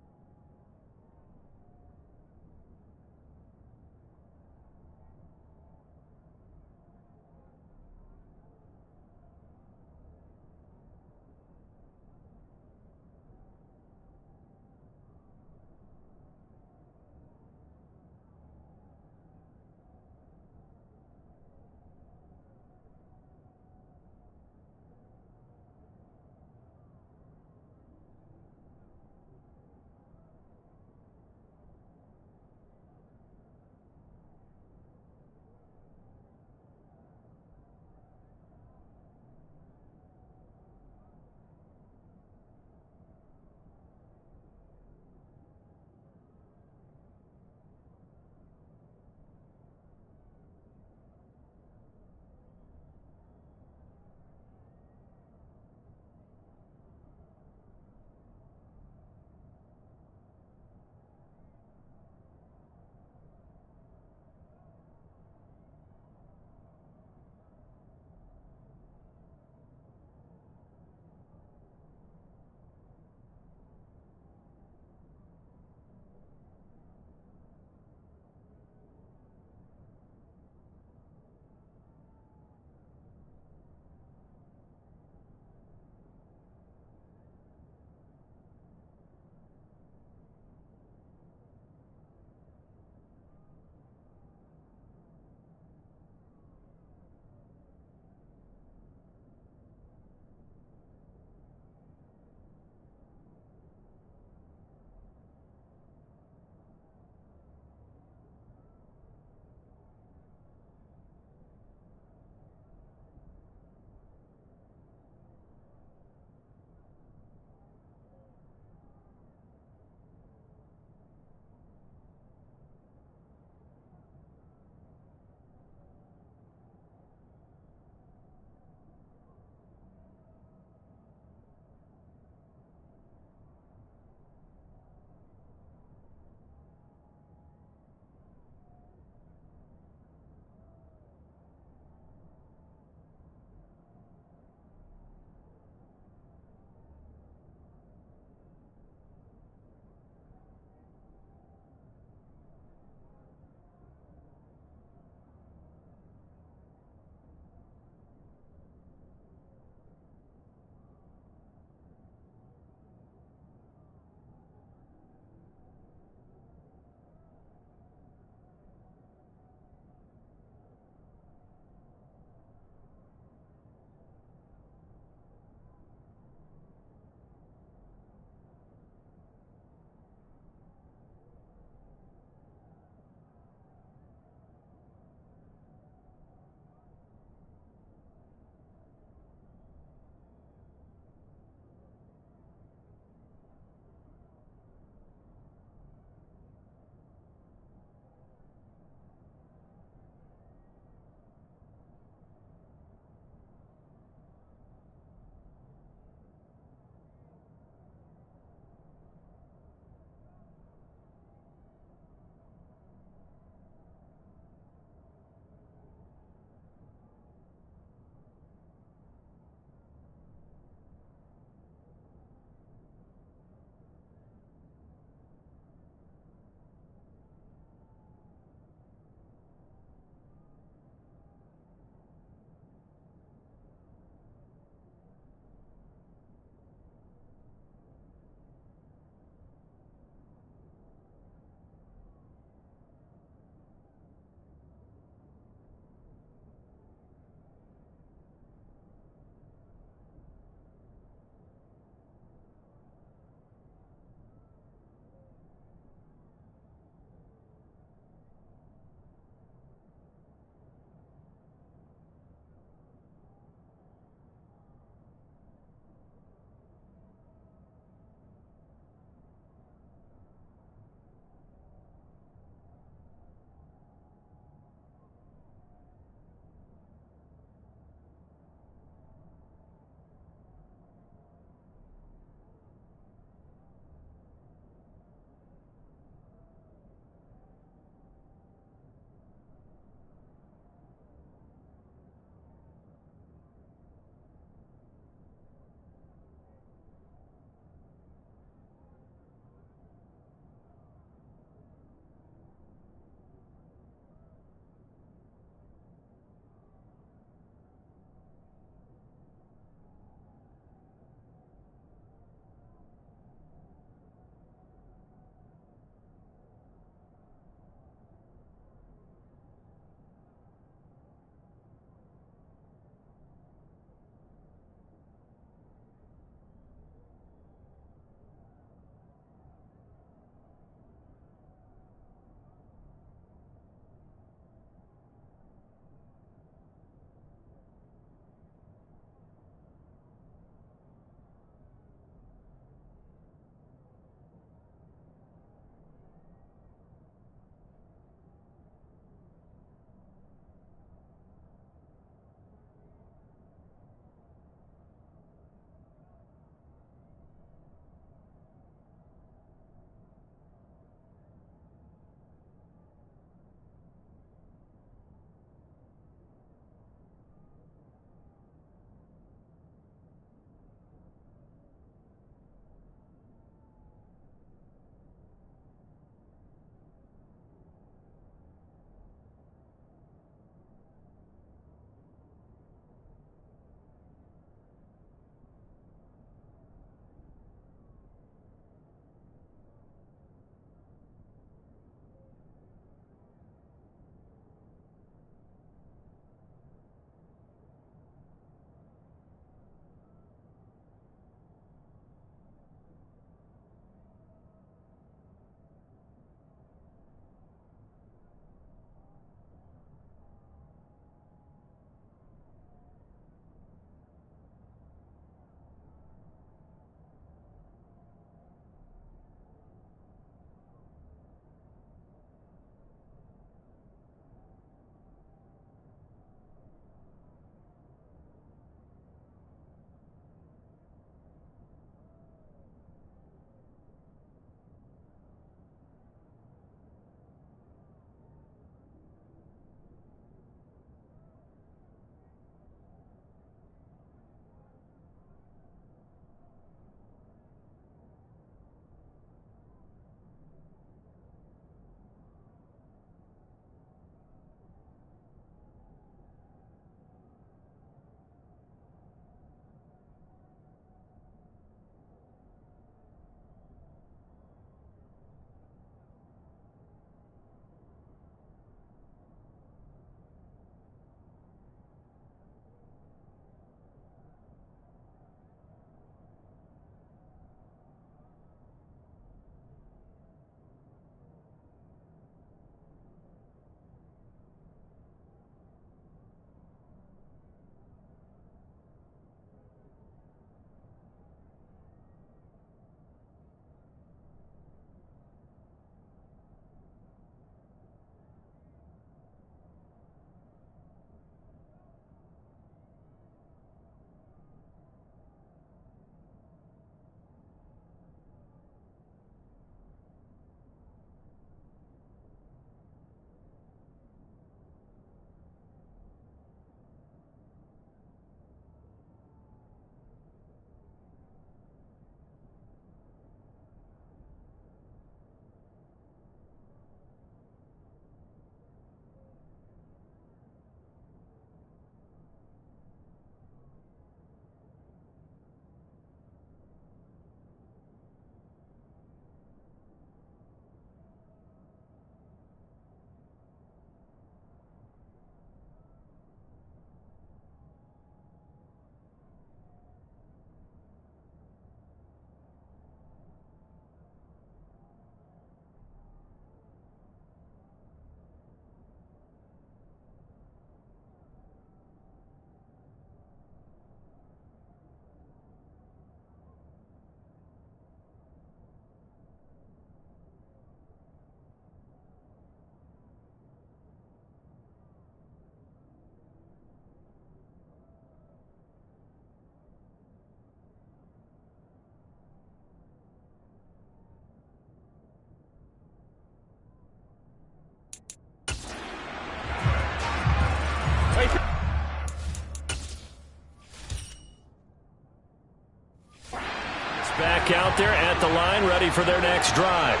back out there at the line, ready for their next drive.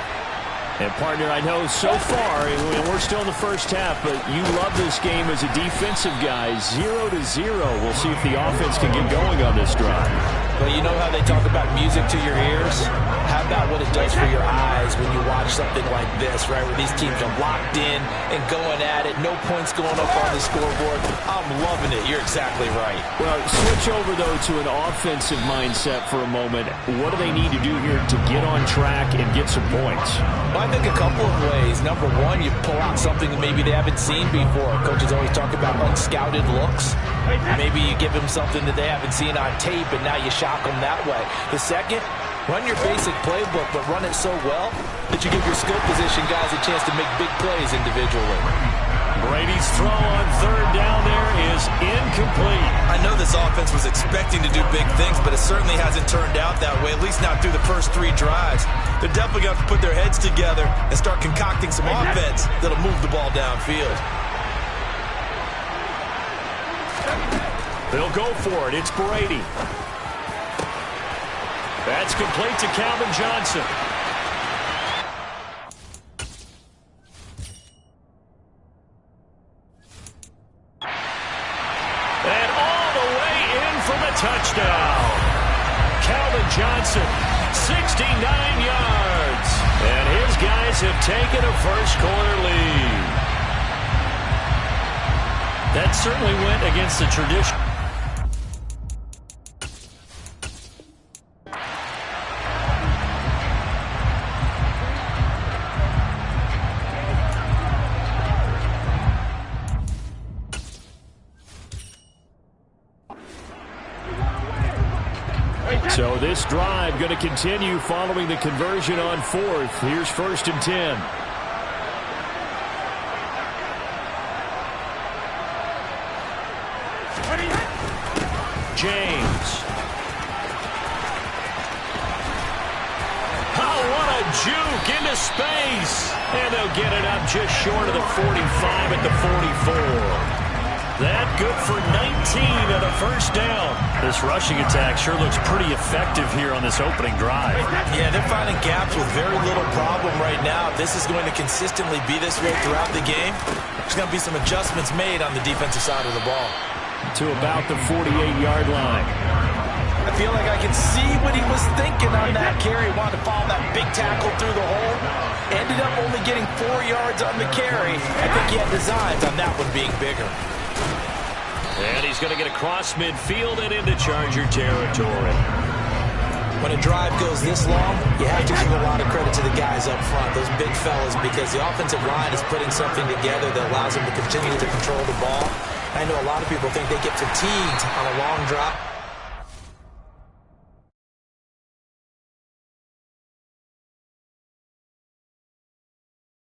And, partner, I know so far, and we're still in the first half, but you love this game as a defensive guy. 0-0. We'll see if the offense can get going on this drive. Well, you know how they talk about music to your ears? How about what it does for your eyes when you watch something like this, right, where these teams are locked in and going at it, no points going up on the scoreboard? I'm loving it. You're exactly right. Well, switch over, though, to an offensive mindset for a moment. What do they need to do here to get on track and get some points? Well, I think a couple of ways. Number one, you pull out something that maybe they haven't seen before. Coaches always talk about unscouted looks. Maybe you give them something that they haven't seen on tape, and now you shock them that way. The second, run your basic playbook, but run it so well that you give your skill position guys a chance to make big plays individually. Brady's throw on third down there is incomplete. I know this offense was expecting to do big things, but it certainly hasn't turned out that way, at least not through the first 3 drives. They're definitely going to have to put their heads together and start concocting some offense that'll move the ball downfield. They'll go for it. It's Brady. That's complete to Calvin Johnson. And all the way in for the touchdown. Calvin Johnson, 69 yards. And his guys have taken a first-quarter lead. That certainly went against the tradition. So this drive going to continue following the conversion on 4th. Here's 1st and 10. James. Oh, what a juke into space. And they'll get it up just short of the 45 at the 44. That good for 19 and a first down. This rushing attack sure looks pretty effective here on this opening drive. Yeah, they're finding gaps with very little problem right now. If this is going to consistently be this way throughout the game, there's going to be some adjustments made on the defensive side of the ball. To about the 48-yard line. I feel like I can see what he was thinking on that carry. Wanted to follow that big tackle through the hole. Ended up only getting 4 yards on the carry. I think he had designs on that one being bigger. And he's going to get across midfield and into Charger territory. When a drive goes this long, you have to give a lot of credit to the guys up front, those big fellas, because the offensive line is putting something together that allows them to continue to control the ball. I know a lot of people think they get fatigued on a long drive.